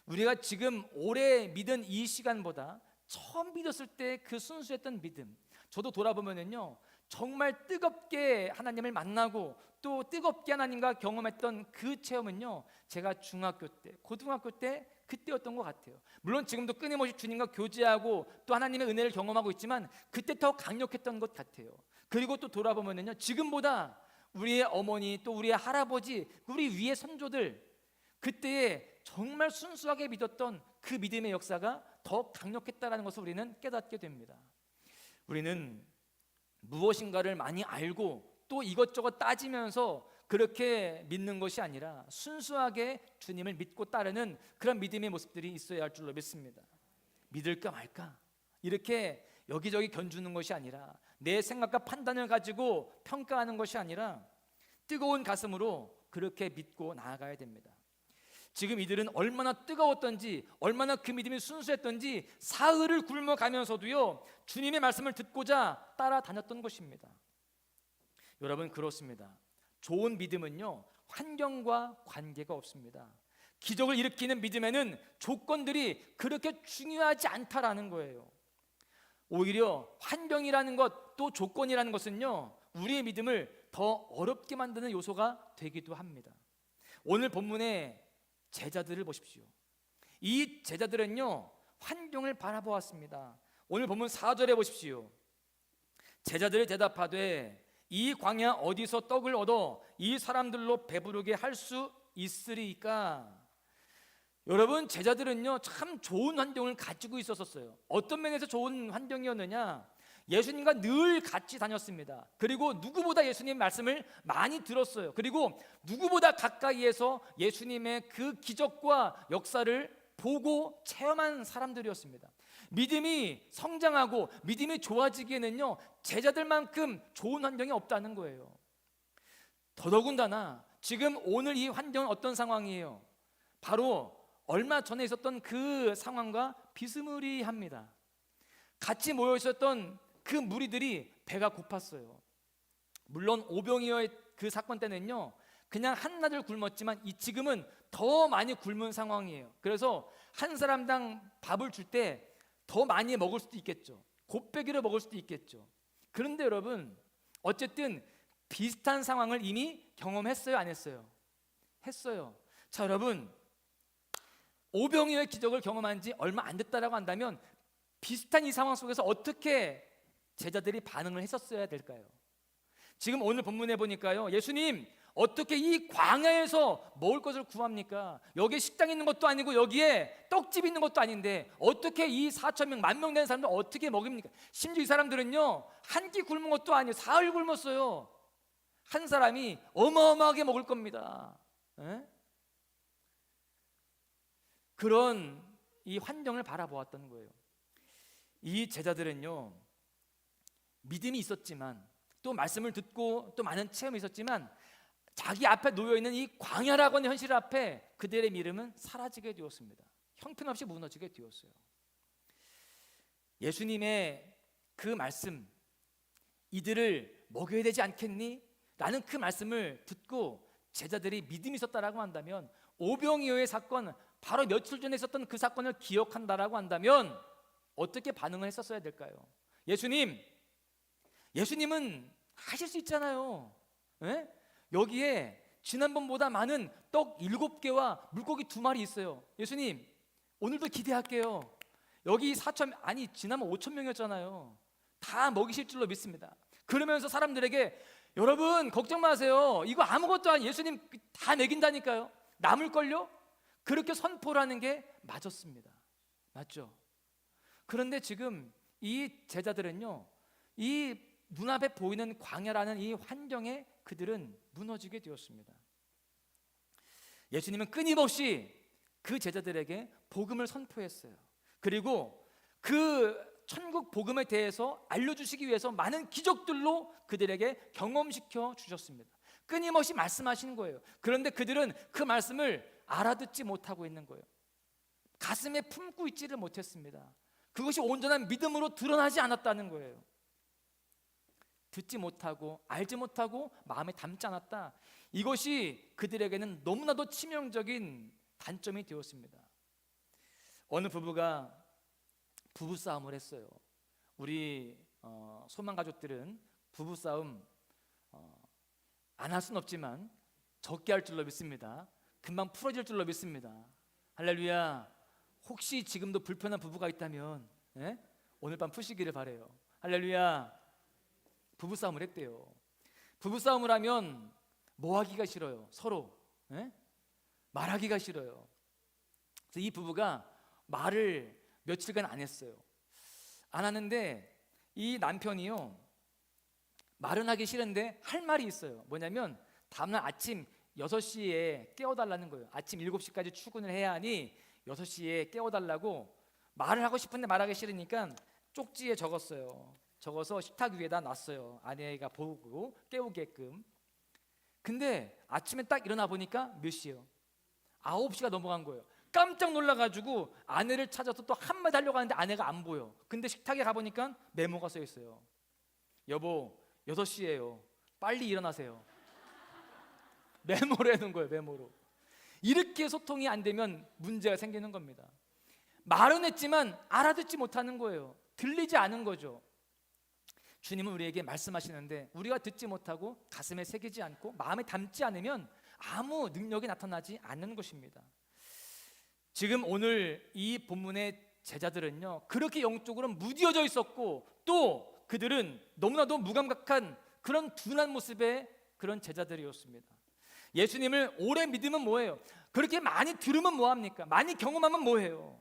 S3: 우리가 지금 오래 믿은 이 시간보다 처음 믿었을 때 그 순수했던 믿음, 저도 돌아보면은요, 정말 뜨겁게 하나님을 만나고 또 뜨겁게 하나님과 경험했던 그 체험은요, 제가 중학교 때, 고등학교 때 그때였던 것 같아요. 물론 지금도 끊임없이 주님과 교제하고 또 하나님의 은혜를 경험하고 있지만 그때 더 강력했던 것 같아요. 그리고 또 돌아보면은요, 지금보다 우리의 어머니 또 우리의 할아버지, 우리 위의 선조들, 그때에 정말 순수하게 믿었던 그 믿음의 역사가 더 강력했다라는 것을 우리는 깨닫게 됩니다. 우리는 무엇인가를 많이 알고 또 이것저것 따지면서 그렇게 믿는 것이 아니라 순수하게 주님을 믿고 따르는 그런 믿음의 모습들이 있어야 할 줄로 믿습니다. 믿을까 말까 이렇게 여기저기 견주는 것이 아니라, 내 생각과 판단을 가지고 평가하는 것이 아니라 뜨거운 가슴으로 그렇게 믿고 나아가야 됩니다. 지금 이들은 얼마나 뜨거웠던지, 얼마나 그 믿음이 순수했던지 사흘을 굶어가면서도요, 주님의 말씀을 듣고자 따라다녔던 것입니다. 여러분, 그렇습니다. 좋은 믿음은요, 환경과 관계가 없습니다. 기적을 일으키는 믿음에는 조건들이 그렇게 중요하지 않다라는 거예요. 오히려 환경이라는 것, 또 조건이라는 것은요, 우리의 믿음을 더 어렵게 만드는 요소가 되기도 합니다. 오늘 본문의 제자들을 보십시오. 이 제자들은요, 환경을 바라보았습니다. 오늘 본문 4절에 보십시오. 제자들이 대답하되 이 광야 어디서 떡을 얻어 이 사람들로 배부르게 할 수 있으리까? 여러분, 제자들은요, 참 좋은 환경을 가지고 있었어요. 어떤 면에서 좋은 환경이었느냐? 예수님과 늘 같이 다녔습니다. 그리고 누구보다 예수님의 말씀을 많이 들었어요. 그리고 누구보다 가까이에서 예수님의 그 기적과 역사를 보고 체험한 사람들이었습니다. 믿음이 성장하고 믿음이 좋아지기에는요, 제자들만큼 좋은 환경이 없다는 거예요. 더더군다나 지금 오늘 이 환경은 어떤 상황이에요? 바로 얼마 전에 있었던 그 상황과 비스무리합니다. 같이 모여 있었던 그 무리들이 배가 고팠어요. 물론 오병이어의 그 사건 때는요, 그냥 한나절 굶었지만 지금은 더 많이 굶은 상황이에요. 그래서 한 사람당 밥을 줄 때 더 많이 먹을 수도 있겠죠. 곱빼기를 먹을 수도 있겠죠. 그런데 여러분, 어쨌든 비슷한 상황을 이미 경험했어요, 안 했어요? 했어요. 자, 여러분, 오병이어의 기적을 경험한 지 얼마 안 됐다라고 한다면 비슷한 이 상황 속에서 어떻게 제자들이 반응을 했었어야 될까요? 지금 오늘 본문에 보니까요, 예수님 어떻게 이 광야에서 먹을 것을 구합니까? 여기에 식당 있는 것도 아니고 여기에 떡집 있는 것도 아닌데 어떻게 이 4,000명, 10,000명 되는 사람들 어떻게 먹입니까? 심지어 이 사람들은요, 한 끼 굶은 것도 아니에요. 사흘 굶었어요. 한 사람이 어마어마하게 먹을 겁니다. 에? 그런 이 환경을 바라보았던 거예요. 이 제자들은요, 믿음이 있었지만, 또 말씀을 듣고 또 많은 체험이 있었지만, 자기 앞에 놓여있는 이 광야라고 하는 현실 앞에 그들의 믿음은 사라지게 되었습니다. 형편없이 무너지게 되었어요. 예수님의 그 말씀, 이들을 먹여야 되지 않겠니? 라는 그 말씀을 듣고 제자들이 믿음이 있었다라고 한다면, 오병이어의 사건, 바로 며칠 전에 있었던 그 사건을 기억한다라고 한다면 어떻게 반응을 했었어야 될까요? 예수님은 하실 수 있잖아요. 예? 여기에 지난번보다 많은 떡 7개와 물고기 2마리 있어요. 예수님, 오늘도 기대할게요. 여기 4천, 아니 지난번 5천 명이었잖아요. 다 먹이실 줄로 믿습니다. 그러면서 사람들에게 여러분 걱정 마세요. 이거 아무것도 아니, 예수님 다 먹인다니까요. 남을걸요? 그렇게 선포를 하는 게 맞았습니다. 맞죠? 그런데 지금 이 제자들은요, 이 눈앞에 보이는 광야라는 이 환경에 그들은 무너지게 되었습니다. 예수님은 끊임없이 그 제자들에게 복음을 선포했어요. 그리고 그 천국 복음에 대해서 알려주시기 위해서 많은 기적들로 그들에게 경험시켜 주셨습니다. 끊임없이 말씀하시는 거예요. 그런데 그들은 그 말씀을 알아듣지 못하고 있는 거예요. 가슴에 품고 있지를 못했습니다. 그것이 온전한 믿음으로 드러나지 않았다는 거예요. 듣지 못하고 알지 못하고 마음에 담지 않았다. 이것이 그들에게는 너무나도 치명적인 단점이 되었습니다. 어느 부부가 부부싸움을 했어요. 우리 소망 가족들은 부부싸움 안 할 수는 없지만 적게 할 줄로 믿습니다. 금방 풀어질 줄로 믿습니다. 할렐루야. 혹시 지금도 불편한 부부가 있다면 오늘 밤 푸시기를 바래요. 할렐루야. 부부싸움을 했대요. 부부싸움을 하면 뭐 하기가 싫어요? 서로 말하기가 싫어요. 그래서 이 부부가 말을 며칠간 안 했어요. 안 하는데 이 남편이요, 말은 하기 싫은데 할 말이 있어요. 뭐냐면 다음날 아침 6시에 깨워달라는 거예요. 아침 7시까지 출근을 해야 하니 6시에 깨워달라고. 말을 하고 싶은데 말하기 싫으니까 쪽지에 적었어요. 적어서 식탁 위에다 놨어요. 아내가 보고 깨우게끔. 근데 아침에 딱 일어나 보니까 몇 시예요? 9시가 넘어간 거예요. 깜짝 놀라가지고 아내를 찾아서 또 한마디 하려고 하는데 아내가 안 보여. 근데 식탁에 가보니까 메모가 써 있어요. 여보, 6시예요. 빨리 일어나세요. 메모를 해놓은 거예요. 메모로. 이렇게 소통이 안 되면 문제가 생기는 겁니다. 말은 했지만 알아듣지 못하는 거예요. 들리지 않은 거죠. 주님은 우리에게 말씀하시는데 우리가 듣지 못하고 가슴에 새기지 않고 마음에 담지 않으면 아무 능력이 나타나지 않는 것입니다. 지금 오늘 이 본문의 제자들은요, 그렇게 영적으로 무뎌져 있었고 또 그들은 너무나도 무감각한 그런 둔한 모습의 그런 제자들이었습니다. 예수님을 오래 믿으면 뭐예요? 그렇게 많이 들으면 뭐합니까? 많이 경험하면 뭐해요?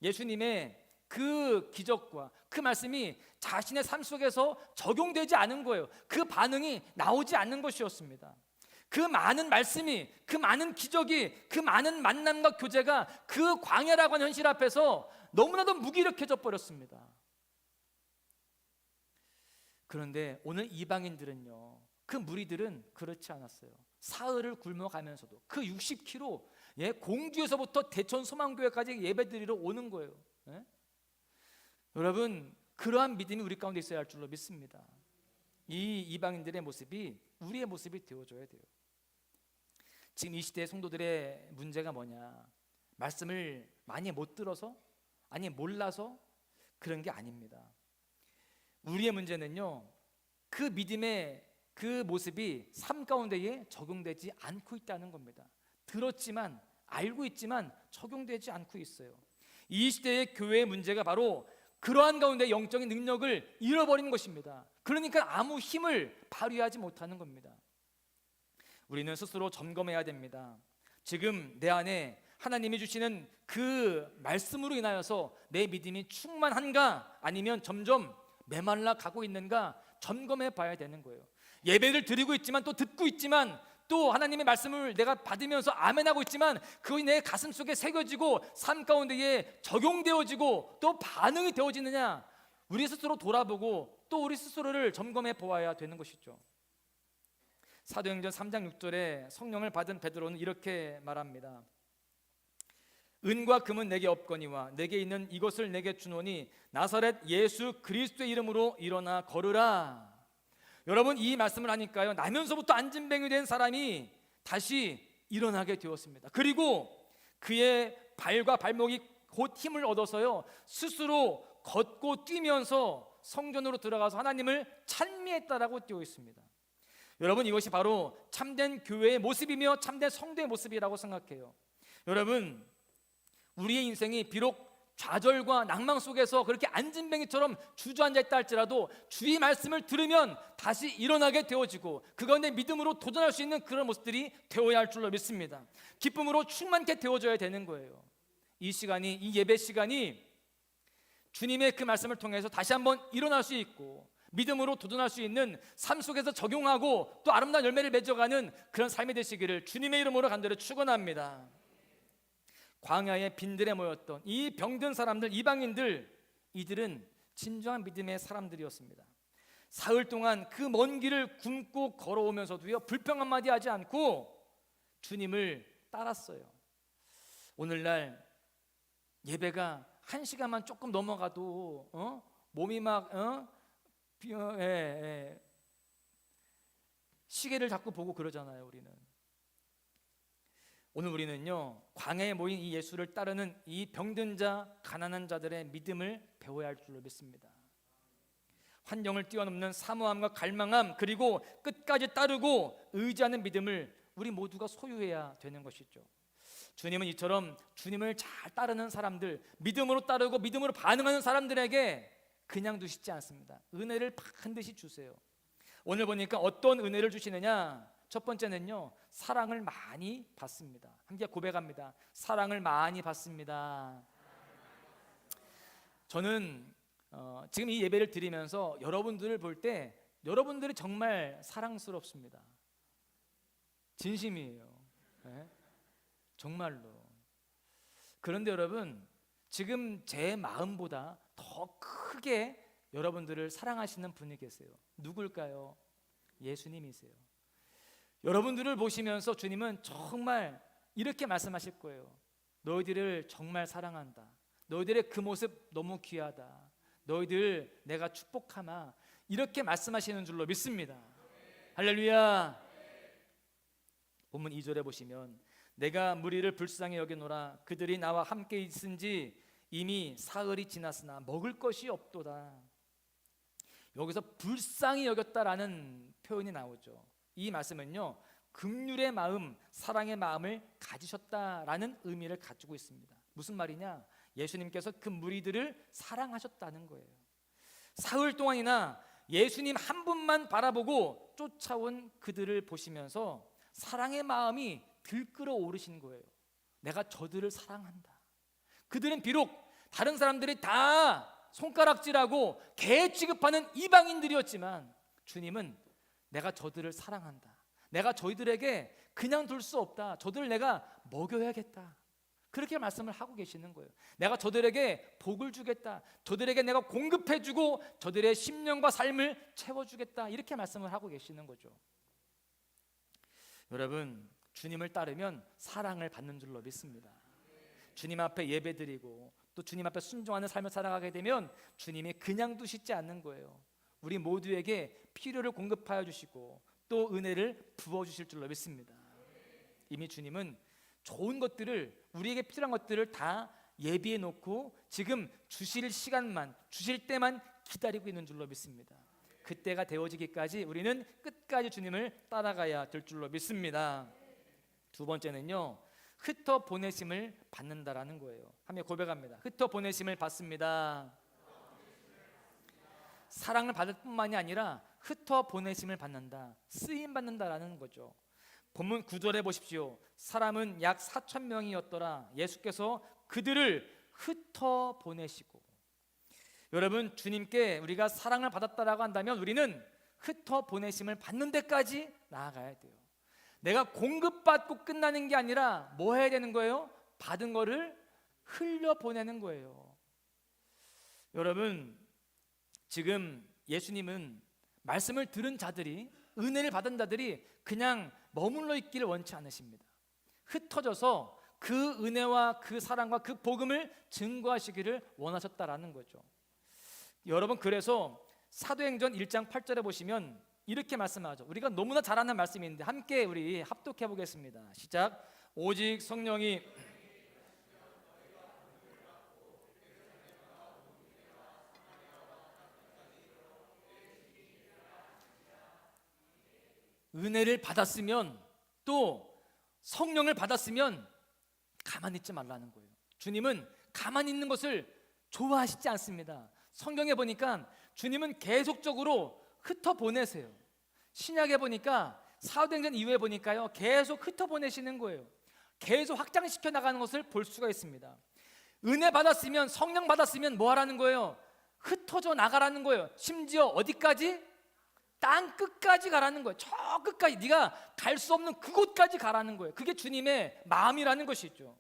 S3: 예수님의 그 기적과 그 말씀이 자신의 삶 속에서 적용되지 않은 거예요. 그 반응이 나오지 않는 것이었습니다. 그 많은 말씀이, 그 많은 기적이, 그 많은 만남과 교제가 그 광야라고 하는 현실 앞에서 너무나도 무기력해져 버렸습니다. 그런데 오늘 이방인들은요, 그 무리들은 그렇지 않았어요. 사흘을 굶어가면서도 그 60km 공주에서부터 대천 소망교회까지 예배드리러 오는 거예요. 여러분, 그러한 믿음이 우리 가운데 있어야 할 줄로 믿습니다. 이 이방인들의 모습이 우리의 모습이 되어줘야 돼요. 지금 이 시대의 성도들의 문제가 뭐냐? 말씀을 많이 못 들어서, 아니 몰라서 그런 게 아닙니다. 우리의 문제는요, 그 믿음의 그 모습이 삶 가운데에 적용되지 않고 있다는 겁니다. 들었지만, 알고 있지만 적용되지 않고 있어요. 이 시대의 교회의 문제가 바로 그러한 가운데 영적인 능력을 잃어버리는 것입니다. 그러니까 아무 힘을 발휘하지 못하는 겁니다. 우리는 스스로 점검해야 됩니다. 지금 내 안에 하나님이 주시는 그 말씀으로 인하여서 내 믿음이 충만한가, 아니면 점점 메말라 가고 있는가 점검해 봐야 되는 거예요. 예배를 드리고 있지만, 또 듣고 있지만, 또 하나님의 말씀을 내가 받으면서 아멘하고 있지만 그것이 내 가슴 속에 새겨지고 삶 가운데에 적용되어지고 또 반응이 되어지느냐, 우리 스스로 돌아보고 또 우리 스스로를 점검해 보아야 되는 것이죠. 사도행전 3장 6절에 성령을 받은 베드로는 이렇게 말합니다. 은과 금은 내게 없거니와 내게 있는 이것을 내게 주노니 나사렛 예수 그리스도의 이름으로 일어나 걸으라. 여러분, 이 말씀을 하니까요, 나면서부터 안진뱅이 된 사람이 다시 일어나게 되었습니다. 그리고 그의 발과 발목이 곧 힘을 얻어서요, 스스로 걷고 뛰면서 성전으로 들어가서 하나님을 찬미했다라고 되어 있습니다. 여러분, 이것이 바로 참된 교회의 모습이며 참된 성도의 모습이라고 생각해요. 여러분, 우리의 인생이 비록 좌절과 낭망 속에서 그렇게 안진뱅이처럼 주저앉아 있다 할지라도 주의 말씀을 들으면 다시 일어나게 되어지고 그건 내 믿음으로 도전할 수 있는 그런 모습들이 되어야 할 줄로 믿습니다. 기쁨으로 충만케 되어져야 되는 거예요. 이 시간이, 이 예배 시간이 주님의 그 말씀을 통해서 다시 한번 일어날 수 있고 믿음으로 도전할 수 있는 삶 속에서 적용하고 또 아름다운 열매를 맺어가는 그런 삶이 되시기를 주님의 이름으로 간절히 축원합니다. 광야에 빈들에 모였던 이 병든 사람들, 이방인들, 이들은 진정한 믿음의 사람들이었습니다. 사흘 동안 그 먼 길을 굶고 걸어오면서도요, 불평 한마디 하지 않고 주님을 따랐어요. 오늘날 예배가 1시간만 조금 넘어가도 몸이 막 시계를 자꾸 보고 그러잖아요. 오늘 우리는요, 광야에 모인 이 예수를 따르는 이 병든 자, 가난한 자들의 믿음을 배워야 할 줄로 믿습니다. 환경을 뛰어넘는 사모함과 갈망함, 그리고 끝까지 따르고 의지하는 믿음을 우리 모두가 소유해야 되는 것이죠. 주님은 이처럼 주님을 잘 따르는 사람들, 믿음으로 따르고 믿음으로 반응하는 사람들에게 그냥 두시지 않습니다. 은혜를 반드시 주세요. 오늘 보니까 어떤 은혜를 주시느냐? 첫 번째는요, 사랑을 많이 받습니다. 함께 고백합니다. 사랑을 많이 받습니다. 저는 지금 이 예배를 드리면서 여러분들을 볼 때 여러분들이 정말 사랑스럽습니다. 진심이에요. 네? 정말로. 그런데 여러분, 지금 제 마음보다 더 크게 여러분들을 사랑하시는 분이 계세요. 누굴까요? 예수님이세요. 여러분들을 보시면서 주님은 정말 이렇게 말씀하실 거예요. 너희들을 정말 사랑한다. 너희들의 그 모습 너무 귀하다. 너희들 내가 축복하마. 이렇게 말씀하시는 줄로 믿습니다. 할렐루야. 본문 2절에 보시면 내가 무리를 불쌍히 여기노라. 그들이 나와 함께 있은지 이미 사흘이 지났으나 먹을 것이 없도다. 여기서 불쌍히 여겼다라는 표현이 나오죠. 이 말씀은요, 긍휼의 마음, 사랑의 마음을 가지셨다라는 의미를 가지고 있습니다. 무슨 말이냐? 예수님께서 그 무리들을 사랑하셨다는 거예요. 사흘 동안이나 예수님 한 분만 바라보고 쫓아온 그들을 보시면서 사랑의 마음이 들끓어 오르신 거예요. 내가 저들을 사랑한다. 그들은 비록 다른 사람들이 다 손가락질하고 개 취급하는 이방인들이었지만 주님은 내가 저들을 사랑한다. 내가 저희들에게 그냥 둘 수 없다. 저들을 내가 먹여야겠다. 그렇게 말씀을 하고 계시는 거예요. 내가 저들에게 복을 주겠다. 저들에게 내가 공급해주고 저들의 심령과 삶을 채워주겠다. 이렇게 말씀을 하고 계시는 거죠. 여러분, 주님을 따르면 사랑을 받는 줄로 믿습니다. 주님 앞에 예배드리고 또 주님 앞에 순종하는 삶을 살아가게 되면 주님이 그냥 두시지 않는 거예요. 우리 모두에게 필요를 공급하여 주시고 또 은혜를 부어주실 줄로 믿습니다. 이미 주님은 좋은 것들을, 우리에게 필요한 것들을 다 예비해 놓고 지금 주실 시간만, 주실 때만 기다리고 있는 줄로 믿습니다. 그때가 되어지기까지 우리는 끝까지 주님을 따라가야 될 줄로 믿습니다. 두 번째는요, 흩어 보내심을 받는다라는 거예요. 한번 고백합니다. 흩어 보내심을 받습니다. 사랑을 받을 뿐만이 아니라 흩어 보내심을 받는다, 쓰임 받는다라는 거죠. 본문 9절에 보십시오. 사람은 약 4,000명이었더라. 예수께서 그들을 흩어 보내시고. 여러분, 주님께 우리가 사랑을 받았다라고 한다면 우리는 흩어 보내심을 받는 데까지 나아가야 돼요. 내가 공급받고 끝나는 게 아니라 뭐 해야 되는 거예요? 받은 거를 흘려 보내는 거예요. 여러분, 지금 예수님은 말씀을 들은 자들이, 은혜를 받은 자들이 그냥 머물러 있기를 원치 않으십니다. 흩어져서 그 은혜와 그 사랑과 그 복음을 증거하시기를 원하셨다라는 거죠. 여러분, 그래서 사도행전 1장 8절에 보시면 이렇게 말씀하죠. 우리가 너무나 잘 아는 말씀인데 함께 우리 합독해 보겠습니다. 시작. 오직 성령이 은혜를 받았으면, 또 성령을 받았으면 가만히 있지 말라는 거예요. 주님은 가만히 있는 것을 좋아하시지 않습니다. 성경에 보니까 주님은 계속적으로 흩어보내세요. 신약에 보니까, 사도행전 이후에 보니까요, 계속 흩어보내시는 거예요. 계속 확장시켜 나가는 것을 볼 수가 있습니다. 은혜 받았으면, 성령 받았으면 뭐 하라는 거예요? 흩어져 나가라는 거예요. 심지어 어디까지? 땅 끝까지 가라는 거예요. 저 끝까지, 네가 갈 수 없는 그곳까지 가라는 거예요. 그게 주님의 마음이라는 것이죠.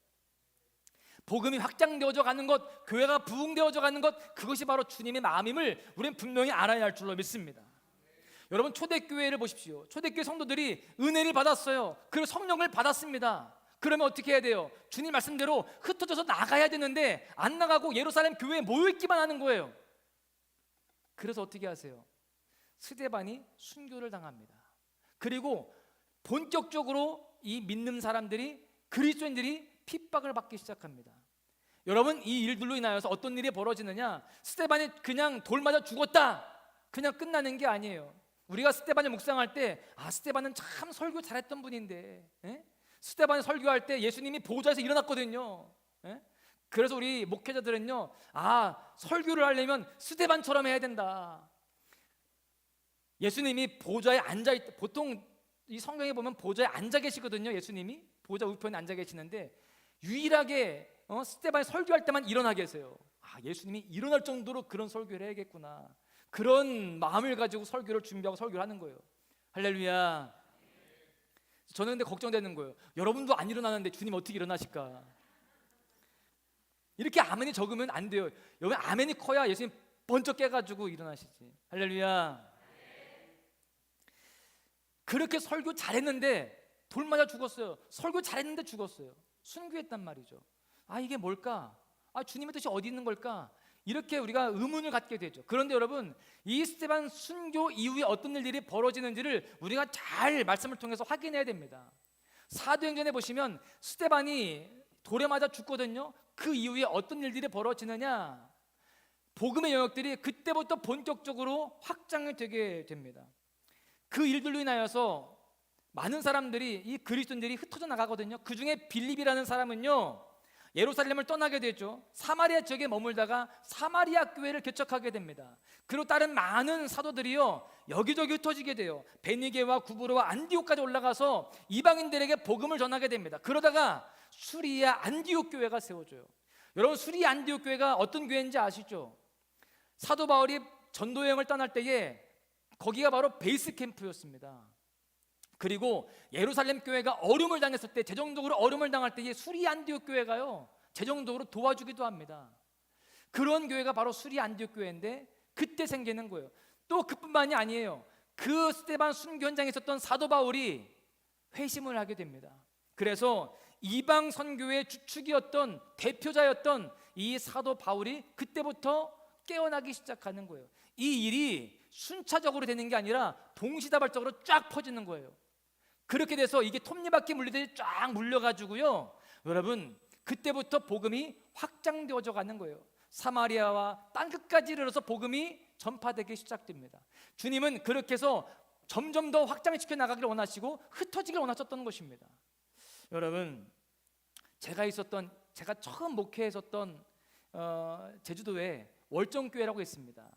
S3: 복음이 확장되어져 가는 것, 교회가 부흥되어져 가는 것, 그것이 바로 주님의 마음임을 우리는 분명히 알아야 할 줄로 믿습니다. 여러분, 초대교회를 보십시오. 초대교회 성도들이 은혜를 받았어요. 그리고 성령을 받았습니다. 그러면 어떻게 해야 돼요? 주님 말씀대로 흩어져서 나가야 되는데 안 나가고 예루살렘 교회에 모여있기만 하는 거예요. 그래서 어떻게 하세요? 스데반이 순교를 당합니다. 그리고 본격적으로 이 믿는 사람들이, 그리스도인들이 핍박을 받기 시작합니다. 여러분, 이 일들로 인하여서 어떤 일이 벌어지느냐? 스데반이 그냥 돌 맞아 죽었다, 그냥 끝나는 게 아니에요. 우리가 스데반을 묵상할 때, 스데반은 참 설교 잘했던 분인데, 스데반이 설교할 때 예수님이 보좌에서 일어났거든요. 그래서 우리 목회자들은요, 설교를 하려면 스데반처럼 해야 된다. 예수님이 보좌에 앉아 있, 보통 이 성경에 보면 보좌에 앉아 계시거든요. 예수님이 보좌 우편에 앉아 계시는데 유일하게 스데반이 설교할 때만 일어나 계세요. 예수님이 일어날 정도로 그런 설교를 해야겠구나, 그런 마음을 가지고 설교를 준비하고 설교를 하는 거예요. 할렐루야. 저는 근데 걱정되는 거예요. 여러분도 안 일어나는데 주님 어떻게 일어나실까? 이렇게 아멘이 적으면 안 돼요. 여기 아멘이 커야 예수님 번쩍 깨가지고 일어나시지. 할렐루야. 그렇게 설교 잘했는데 돌 맞아 죽었어요. 설교 잘했는데 죽었어요. 순교했단 말이죠. 이게 뭘까? 주님의 뜻이 어디 있는 걸까? 이렇게 우리가 의문을 갖게 되죠. 그런데 여러분, 이 스데반 순교 이후에 어떤 일들이 벌어지는지를 우리가 잘 말씀을 통해서 확인해야 됩니다. 사도행전에 보시면 스데반이 돌에 맞아 죽거든요. 그 이후에 어떤 일들이 벌어지느냐? 복음의 영역들이 그때부터 본격적으로 확장이 되게 됩니다. 그 일들로 인하여서 많은 사람들이, 이 그리스도인들이 흩어져 나가거든요. 그 중에 빌립이라는 사람은요, 예루살렘을 떠나게 되죠. 사마리아 지역에 머물다가 사마리아 교회를 개척하게 됩니다. 그리고 다른 많은 사도들이요, 여기저기 흩어지게 돼요. 베니게와 구브로와 안디옥까지 올라가서 이방인들에게 복음을 전하게 됩니다. 그러다가 수리아 안디옥 교회가 세워져요. 여러분, 수리아 안디옥 교회가 어떤 교회인지 아시죠? 사도 바울이 전도 여행을 떠날 때에 거기가 바로 베이스 캠프였습니다. 그리고 예루살렘 교회가 어려움을 당했을 때, 재정적으로 어려움을 당할 때에 수리 안디옥 교회가요, 재정적으로 도와주기도 합니다. 그런 교회가 바로 수리 안디옥 교회인데 그때 생기는 거예요. 또 그뿐만이 아니에요. 그 스데반 순교 현장에 있었던 사도 바울이 회심을 하게 됩니다. 그래서 이방 선교의 주축이었던, 대표자였던 이 사도 바울이 그때부터 깨어나기 시작하는 거예요. 이 일이 순차적으로 되는 게 아니라 동시다발적으로 쫙 퍼지는 거예요. 그렇게 돼서 이게 톱니바퀴 물리듯이 쫙 물려가지고요, 여러분, 그때부터 복음이 확장되어져 가는 거예요. 사마리아와 땅끝까지 이르러서 복음이 전파되기 시작됩니다. 주님은 그렇게 해서 점점 더 확장시켜 나가기를 원하시고 흩어지기를 원하셨던 것입니다. 여러분, 제가 처음 목회했었던 제주도에 월정교회라고 있습니다.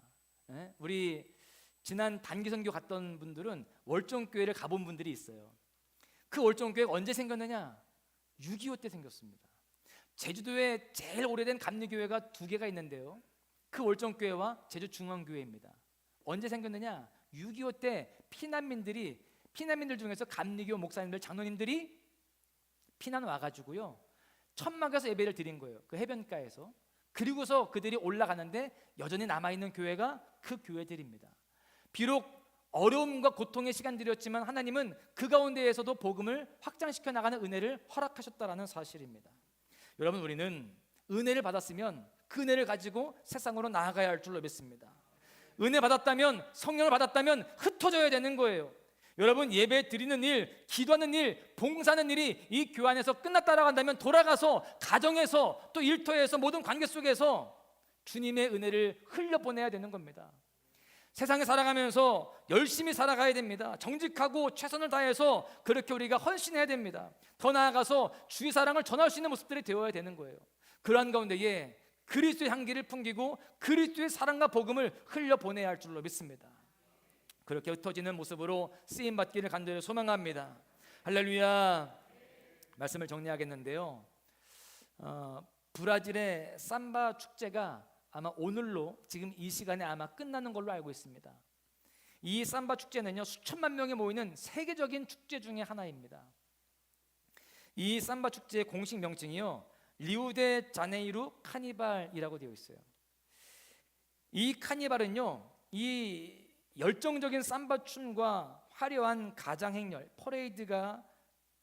S3: 우리 지난 단기선교 갔던 분들은 월정교회를 가본 분들이 있어요. 그 월정교회가 언제 생겼느냐? 6.25 때 생겼습니다. 제주도에 제일 오래된 감리교회가 2개가 있는데요, 그 월정교회와 제주중앙교회입니다. 언제 생겼느냐? 6.25 때 피난민들 중에서 감리교 목사님들, 장로님들이 피난 와가지고요, 천막에서 예배를 드린 거예요. 그 해변가에서. 그리고서 그들이 올라가는데 여전히 남아있는 교회가 그 교회들입니다. 비록 어려움과 고통의 시간들이었지만 하나님은 그 가운데에서도 복음을 확장시켜 나가는 은혜를 허락하셨다라는 사실입니다. 여러분, 우리는 은혜를 받았으면 그 은혜를 가지고 세상으로 나아가야 할 줄로 믿습니다. 은혜 받았다면, 성령을 받았다면 흩어져야 되는 거예요. 여러분, 예배 드리는 일, 기도하는 일, 봉사하는 일이 이 교회 안에서 끝났다라고 한다면 돌아가서 가정에서 또 일터에서 모든 관계 속에서 주님의 은혜를 흘려보내야 되는 겁니다. 세상에 살아가면서 열심히 살아가야 됩니다. 정직하고 최선을 다해서 그렇게 우리가 헌신해야 됩니다. 더 나아가서 주의 사랑을 전할 수 있는 모습들이 되어야 되는 거예요. 그러한 가운데에 그리스도의 향기를 풍기고 그리스도의 사랑과 복음을 흘려보내야 할 줄로 믿습니다. 그렇게 흩어지는 모습으로 쓰임받기를 간절히 소망합니다. 할렐루야. 말씀을 정리하겠는데요, 브라질의 삼바 축제가 아마 오늘로 지금 이 시간에 아마 끝나는 걸로 알고 있습니다. 이 삼바 축제는요, 수천만 명이 모이는 세계적인 축제 중에 하나입니다. 이 삼바 축제의 공식 명칭이요, 리우데자네이루 카니발이라고 되어 있어요. 이 카니발은요, 이 열정적인 삼바 춤과 화려한 가장 행렬, 퍼레이드가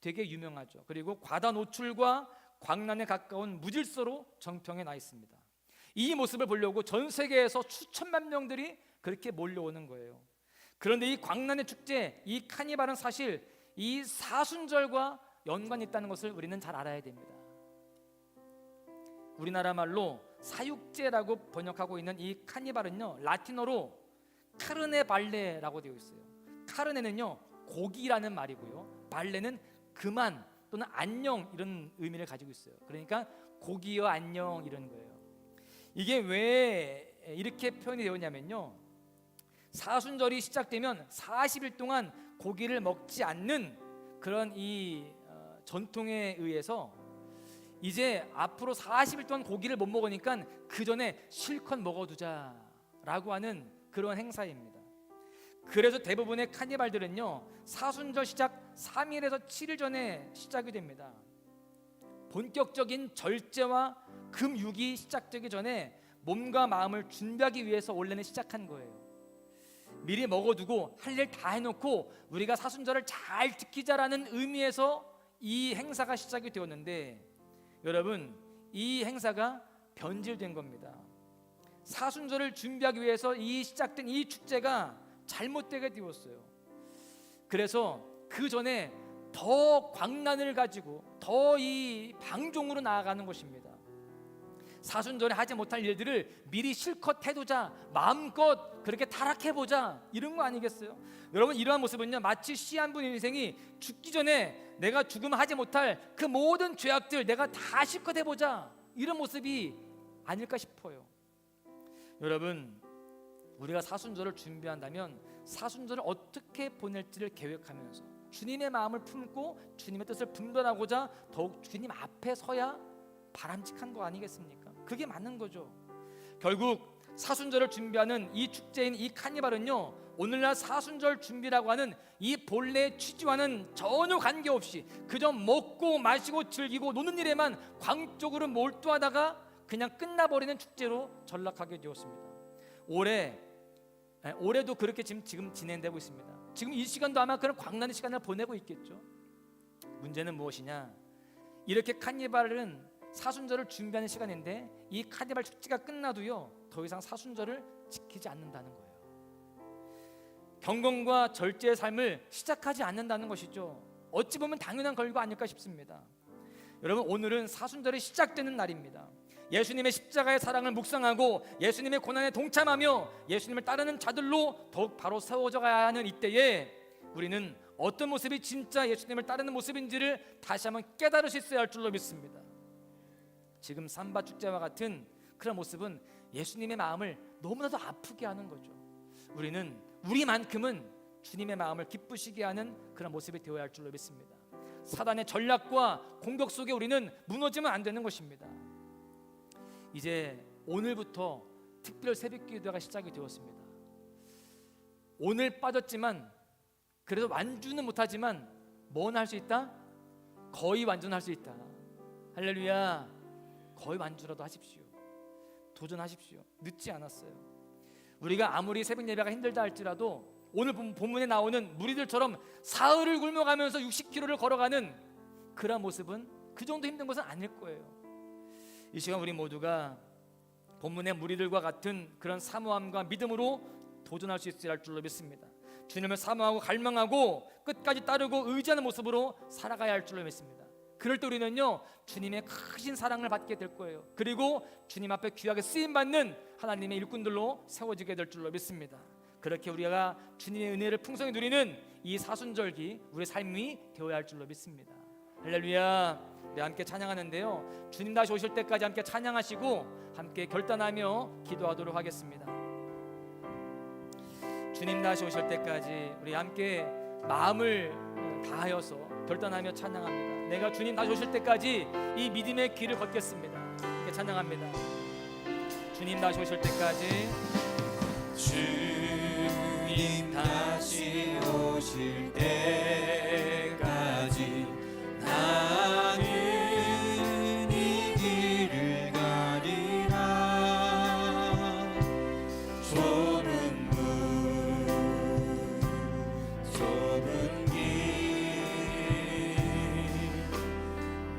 S3: 되게 유명하죠. 그리고 과다 노출과 광란에 가까운 무질서로 정평에 나 있습니다. 이 모습을 보려고 전 세계에서 수천만 명들이 그렇게 몰려오는 거예요. 그런데 이 광란의 축제, 이 카니발은 사실 이 사순절과 연관이 있다는 것을 우리는 잘 알아야 됩니다. 우리나라 말로 사육제라고 번역하고 있는 이 카니발은요, 라틴어로 카르네 발레라고 되어 있어요. 카르네는요, 고기라는 말이고요, 발레는 그만 또는 안녕 이런 의미를 가지고 있어요. 그러니까 고기여 안녕 이런 거예요. 이게 왜 이렇게 표현이 되었냐면요, 사순절이 시작되면 40일 동안 고기를 먹지 않는 그런 이 전통에 의해서 이제 앞으로 40일 동안 고기를 못 먹으니까 그 전에 실컷 먹어두자라고 하는 그런 행사입니다. 그래서 대부분의 카니발들은요, 사순절 시작 3일에서 7일 전에 시작이 됩니다. 본격적인 절제와 금육이 시작되기 전에 몸과 마음을 준비하기 위해서 원래는 시작한 거예요. 미리 먹어두고 할 일 다 해놓고 우리가 사순절을 잘 지키자라는 의미에서 이 행사가 시작이 되었는데, 여러분, 이 행사가 변질된 겁니다. 사순절을 준비하기 위해서 이 시작된 이 축제가 잘못되게 되었어요. 그래서 그 전에 더 광란을 가지고 더 이 방종으로 나아가는 것입니다. 사순절에 하지 못할 일들을 미리 실컷 해두자, 마음껏 그렇게 타락해보자, 이런 거 아니겠어요? 여러분, 이러한 모습은요, 마치 씨 한 분 인생이 죽기 전에 내가 죽으면 하지 못할 그 모든 죄악들 내가 다 실컷 해보자, 이런 모습이 아닐까 싶어요. 여러분, 우리가 사순절을 준비한다면 사순절을 어떻게 보낼지를 계획하면서 주님의 마음을 품고 주님의 뜻을 분별하고자 더욱 주님 앞에 서야 바람직한 거 아니겠습니까? 그게 맞는 거죠. 결국 사순절을 준비하는 이 축제인 이 카니발은요, 오늘날 사순절 준비라고 하는 이 본래의 취지와는 전혀 관계없이 그저 먹고 마시고 즐기고 노는 일에만 광적으로 몰두하다가 그냥 끝나버리는 축제로 전락하게 되었습니다. 올해도 그렇게 지금 진행되고 있습니다. 지금 이 시간도 아마 그런 광란의 시간을 보내고 있겠죠. 문제는 무엇이냐? 이렇게 카니발은 사순절을 준비하는 시간인데 이 카니발 축제가 끝나도요, 더 이상 사순절을 지키지 않는다는 거예요. 경건과 절제의 삶을 시작하지 않는다는 것이죠. 어찌 보면 당연한 결과 아닐까 싶습니다. 여러분, 오늘은 사순절이 시작되는 날입니다. 예수님의 십자가의 사랑을 묵상하고 예수님의 고난에 동참하며 예수님을 따르는 자들로 더욱 바로 세워져 가야 하는 이때에 우리는 어떤 모습이 진짜 예수님을 따르는 모습인지를 다시 한번 깨달을 수 있어야 할 줄로 믿습니다. 지금 삼바 축제와 같은 그런 모습은 예수님의 마음을 너무나도 아프게 하는 거죠. 우리는 우리만큼은 주님의 마음을 기쁘시게 하는 그런 모습이 되어야 할 줄로 믿습니다. 사단의 전략과 공격 속에 우리는 무너지면 안 되는 것입니다. 이제 오늘부터 특별 새벽 기도가 시작이 되었습니다. 오늘 빠졌지만 그래도 완주는 못하지만 뭐는 할 수 있다? 거의 완주는 할 수 있다. 할렐루야. 거의 완주라도 하십시오. 도전하십시오. 늦지 않았어요. 우리가 아무리 새벽 예배가 힘들다 할지라도 오늘 본문에 나오는 무리들처럼 사흘을 굶어가면서 60km를 걸어가는 그런 모습은 그 정도 힘든 것은 아닐 거예요. 이 시간 우리 모두가 본문의 무리들과 같은 그런 사모함과 믿음으로 도전할 수 있을 줄로 믿습니다. 주님을 사모하고 갈망하고 끝까지 따르고 의지하는 모습으로 살아가야 할 줄로 믿습니다. 그럴 때 우리는요, 주님의 크신 사랑을 받게 될 거예요. 그리고 주님 앞에 귀하게 쓰임받는 하나님의 일꾼들로 세워지게 될 줄로 믿습니다. 그렇게 우리가 주님의 은혜를 풍성히 누리는 이 사순절기 우리의 삶이 되어야 할 줄로 믿습니다. 할렐루야. 우리 함께 찬양하는데요, 주님 다시 오실 때까지 함께 찬양하시고 함께 결단하며 기도하도록 하겠습니다. 주님 다시 오실 때까지 우리 함께 마음을 다하여서 결단하며 찬양합니다. 내가 주님 다시 오실 때까지 이 믿음의 길을 걷겠습니다. 함께 찬양합니다. 주님 다시 오실 때까지,
S2: 주님 다시 오실 때까지 나는 이 길을 가리라. 좁은 문 좁은 길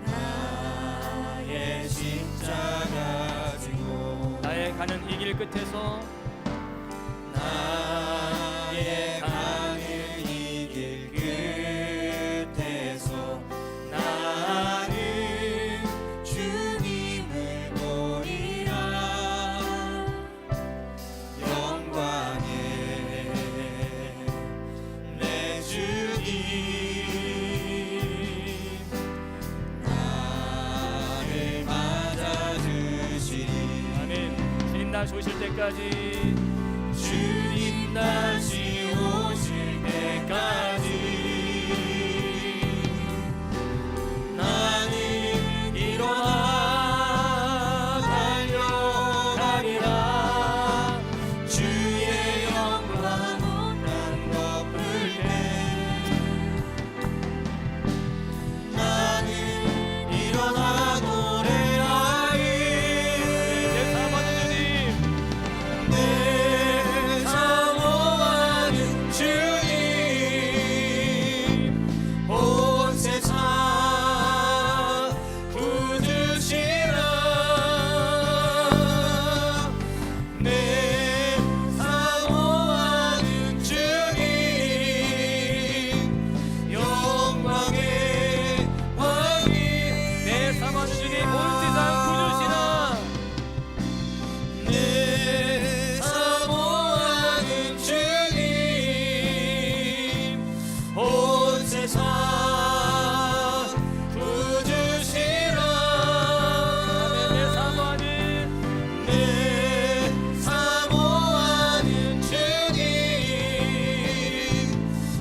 S2: 나의 십자가 지고
S3: 나의 가는 이 길 끝에서
S2: 나의 가는 이 길 끝에서 나는 주님을 보리라. 영광의 내 주님 나를 맞아주시리.
S3: 아멘. 주님 다시 오실 때까지,
S2: 주님 다시 오실 때까지 나는 일어나 달려가리라. 주의 영광 난 덮을 때 나는 일어나 노래하리.
S3: 내 사모하는 주님,
S2: 내 사모하는 주님 온 세상 구주시라. 내 사모하는 주님 영광의 왕이
S3: 내 사모하는 주님 온 세상 구주시나.
S2: 내 사모하는 주님 온 세상 구주시라.
S3: 내 사모하는
S2: 내 사모하는 주님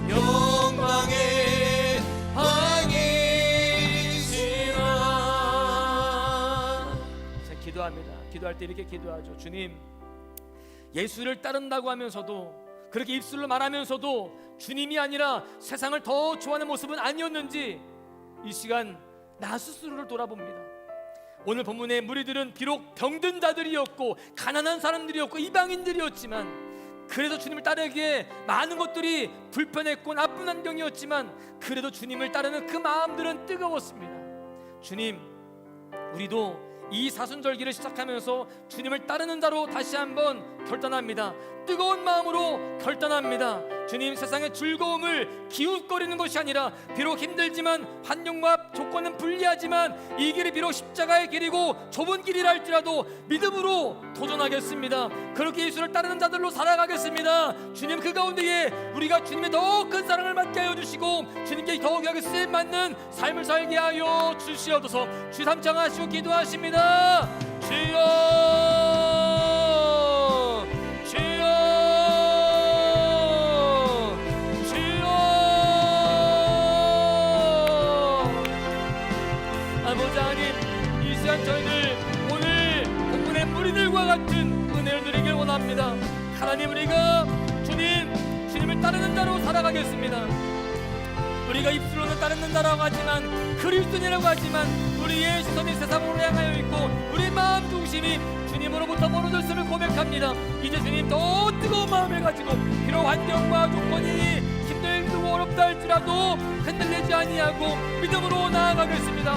S2: 영광의 왕이시라.
S3: 자, 기도합니다. 기도할 때 이렇게 기도하죠. 주님, 예수를 따른다고 하면서도, 그렇게 입술로 말하면서도 주님이 아니라 세상을 더 좋아하는 모습은 아니었는지 이 시간 나 스스로를 돌아봅니다. 오늘 본문의 무리들은 비록 병든 자들이었고 가난한 사람들이었고 이방인들이었지만, 그래도 주님을 따르기에 많은 것들이 불편했고 나쁜 환경이었지만, 그래도 주님을 따르는 그 마음들은 뜨거웠습니다. 주님, 우리도 이 사순절기를 시작하면서 주님을 따르는 자로 다시 한번 결단합니다. 뜨거운 마음으로 결단합니다. 주님, 세상의 즐거움을 기웃거리는 것이 아니라, 비록 힘들지만 환경과 조건은 불리하지만 이 길이 비록 십자가의 길이고 좁은 길이라 할지라도 믿음으로 도전하겠습니다. 그렇게 예수를 따르는 자들로 살아가겠습니다. 주님, 그 가운데에 우리가 주님의 더 큰 사랑을 받게 하여 주시고 주님께 더 귀하게 쓰임받는 삶을 살게 하여 주시옵소서. 주 삼창하시고 기도하십니다. 주여, 주여, 주여. 아버지 하나님, 이 시간 저희들 오늘 본문의 무리들과 같은 은혜를 누리길 원합니다. 하나님, 우리가 주님을 따르는 자로 살아가겠습니다. 우리가 입술로는 따르는 자라고 하지만, 그리스도인이라고 하지만, 우리의 시선이 세상으로 향하여 있고 우리 마음 중심이 주님으로부터 멀어져 하셨음을 고백합니다. 이제 주님 더 뜨거운 마음을 가지고 비록 환경과 조건이 힘들고 어렵다 할지라도 흔들리지 아니하고 믿음으로 나아가겠습니다.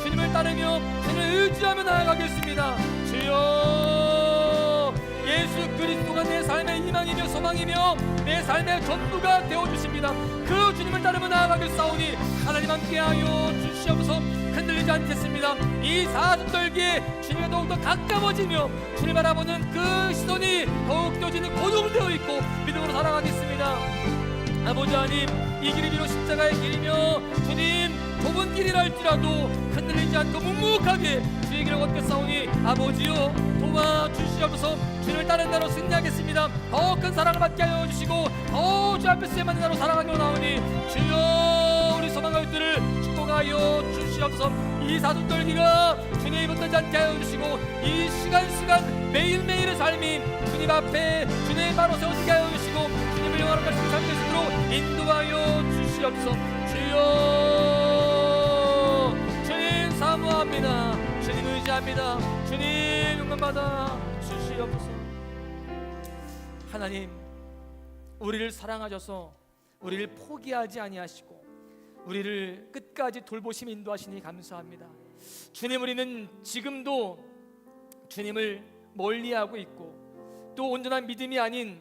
S3: 주님을 따르며 주님을 의지하며 나아가겠습니다. 주여, 예수 그리스도가 내 삶의 희망이며 소망이며 내 삶의 전부가 되어주십니다. 그 주님을 따르며 나아가겠사오니 하나님 함께하여 주시옵소서. 흔들리지 않겠습니다. 이 사순절기에 주님과 더욱더 가까워지며 주님 바라보는 그 시선이 더욱더 주님 고정되어 있고 믿음으로 살아가겠습니다. 아버지 하나님, 이 길이 비록 십자가의 길이며 주님 좁은 길이라 할지라도 흔들리지 않고 묵묵하게 주의 길을 걷겠사오니 아버지여 도와주시옵소서. 주님을 따른 대로 승리하겠습니다. 더 큰 사랑을 받게 하여 주시고 더 주 앞에 쓰임받는 대로 살아가기로 나오니 주여, 우리 소망과 ют들을 축복하여 주시옵소서. 이 사순절기가 주님 붙들지 않게 하여 주시고 이 시간 매일매일의 삶이 주님 앞에 주님 바로 세워지게 하여 주시고 주님을 영화롭게 하시는 삶이 되시도록 인도하여 주시옵소서. 주여, 주님 사모합니다. 주님 의지합니다. 주님 용감받아 주시옵소서. 하나님, 우리를 사랑하셔서 우리를 포기하지 아니하시고 우리를 끝까지 돌보심 인도하시니 감사합니다. 주님, 우리는 지금도 주님을 멀리하고 있고 또 온전한 믿음이 아닌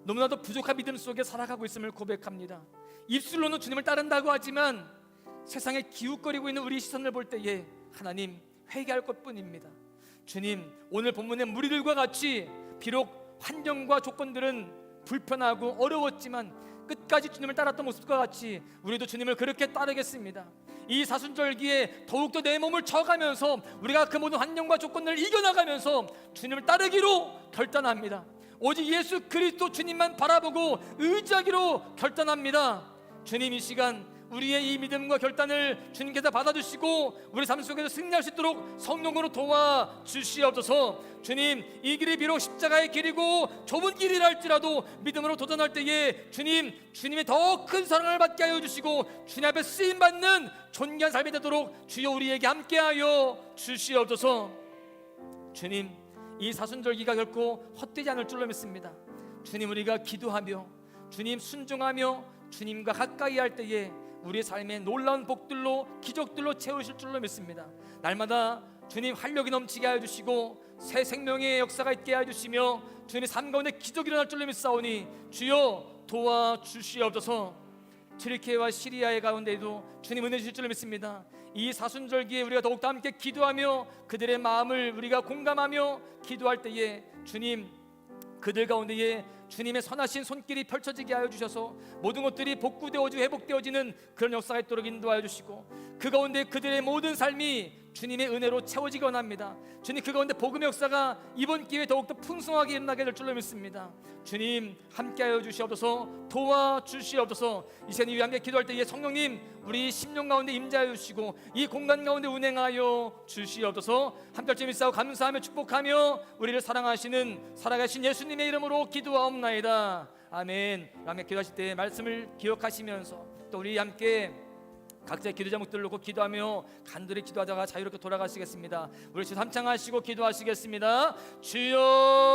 S3: 너무나도 부족한 믿음 속에 살아가고 있음을 고백합니다. 입술로는 주님을 따른다고 하지만 세상에 기웃거리고 있는 우리 시선을 볼 때에 하나님, 회개할 것뿐입니다. 주님, 오늘 본문의 무리들과 같이 비록 환경과 조건들은 불편하고 어려웠지만 끝까지 주님을 따랐던 모습과 같이 우리도 주님을 그렇게 따르겠습니다. 이 사순절기에 더욱더 내 몸을 쳐가면서 우리가 그 모든 환경과 조건을 이겨나가면서 주님을 따르기로 결단합니다. 오직 예수 그리스도 주님만 바라보고 의지하기로 결단합니다. 주님, 이 시간 우리의 이 믿음과 결단을 주님께서 받아주시고 우리 삶 속에서 승리할 수 있도록 성령으로 도와주시옵소서. 주님, 이 길이 비록 십자가의 길이고 좁은 길이라 할지라도 믿음으로 도전할 때에 주님의 더 큰 사랑을 받게 하여 주시고 주님 앞에 쓰임받는 존귀한 삶이 되도록 주여 우리에게 함께하여 주시옵소서. 주님, 이 사순절기가 결코 헛되지 않을 줄로 믿습니다. 주님, 우리가 기도하며 주님 순종하며 주님과 가까이 할 때에 우리의 삶에 놀라운 복들로 기적들로 채우실 줄로 믿습니다. 날마다 주님 활력이 넘치게 하여 주시고 새 생명의 역사가 있게 하여 주시며 주님의 삶 가운데 기적이 일어날 줄로 믿사오니 주여 도와주시옵소서. 튀르키예와 시리아의 가운데에도 주님 은혜 주실 줄로 믿습니다. 이 사순절기에 우리가 더욱더 함께 기도하며 그들의 마음을 우리가 공감하며 기도할 때에 주님, 그들 가운데에 주님의 선하신 손길이 펼쳐지게 하여 주셔서 모든 것들이 복구되어지고 회복되어지는 그런 역사가 있도록 인도하여 주시고 그 가운데 그들의 모든 삶이 주님의 은혜로 채워지기 원합니다. 주님, 그 가운데 복음의 역사가 이번 기회에 더욱더 풍성하게 일어나게 될 줄로 믿습니다. 주님, 함께하여 주시옵소서. 도와주시옵소서. 이 시간 위에 함께 기도할 때에 성령님 우리 심령 가운데 임재하여 주시고 이 공간 가운데 운행하여 주시옵소서. 함께할 줄 믿사오 감사하며 축복하며 우리를 사랑하시는 살아계신 예수님의 이름으로 기도하옵나이다. 아멘. 함께 기도하실 때 말씀을 기억하시면서 또 우리 함께 각자의 기도 제목들을 놓고 기도하며 간절히 기도하다가 자유롭게 돌아가시겠습니다. 우리 주 함창하시고 기도하시겠습니다. 주여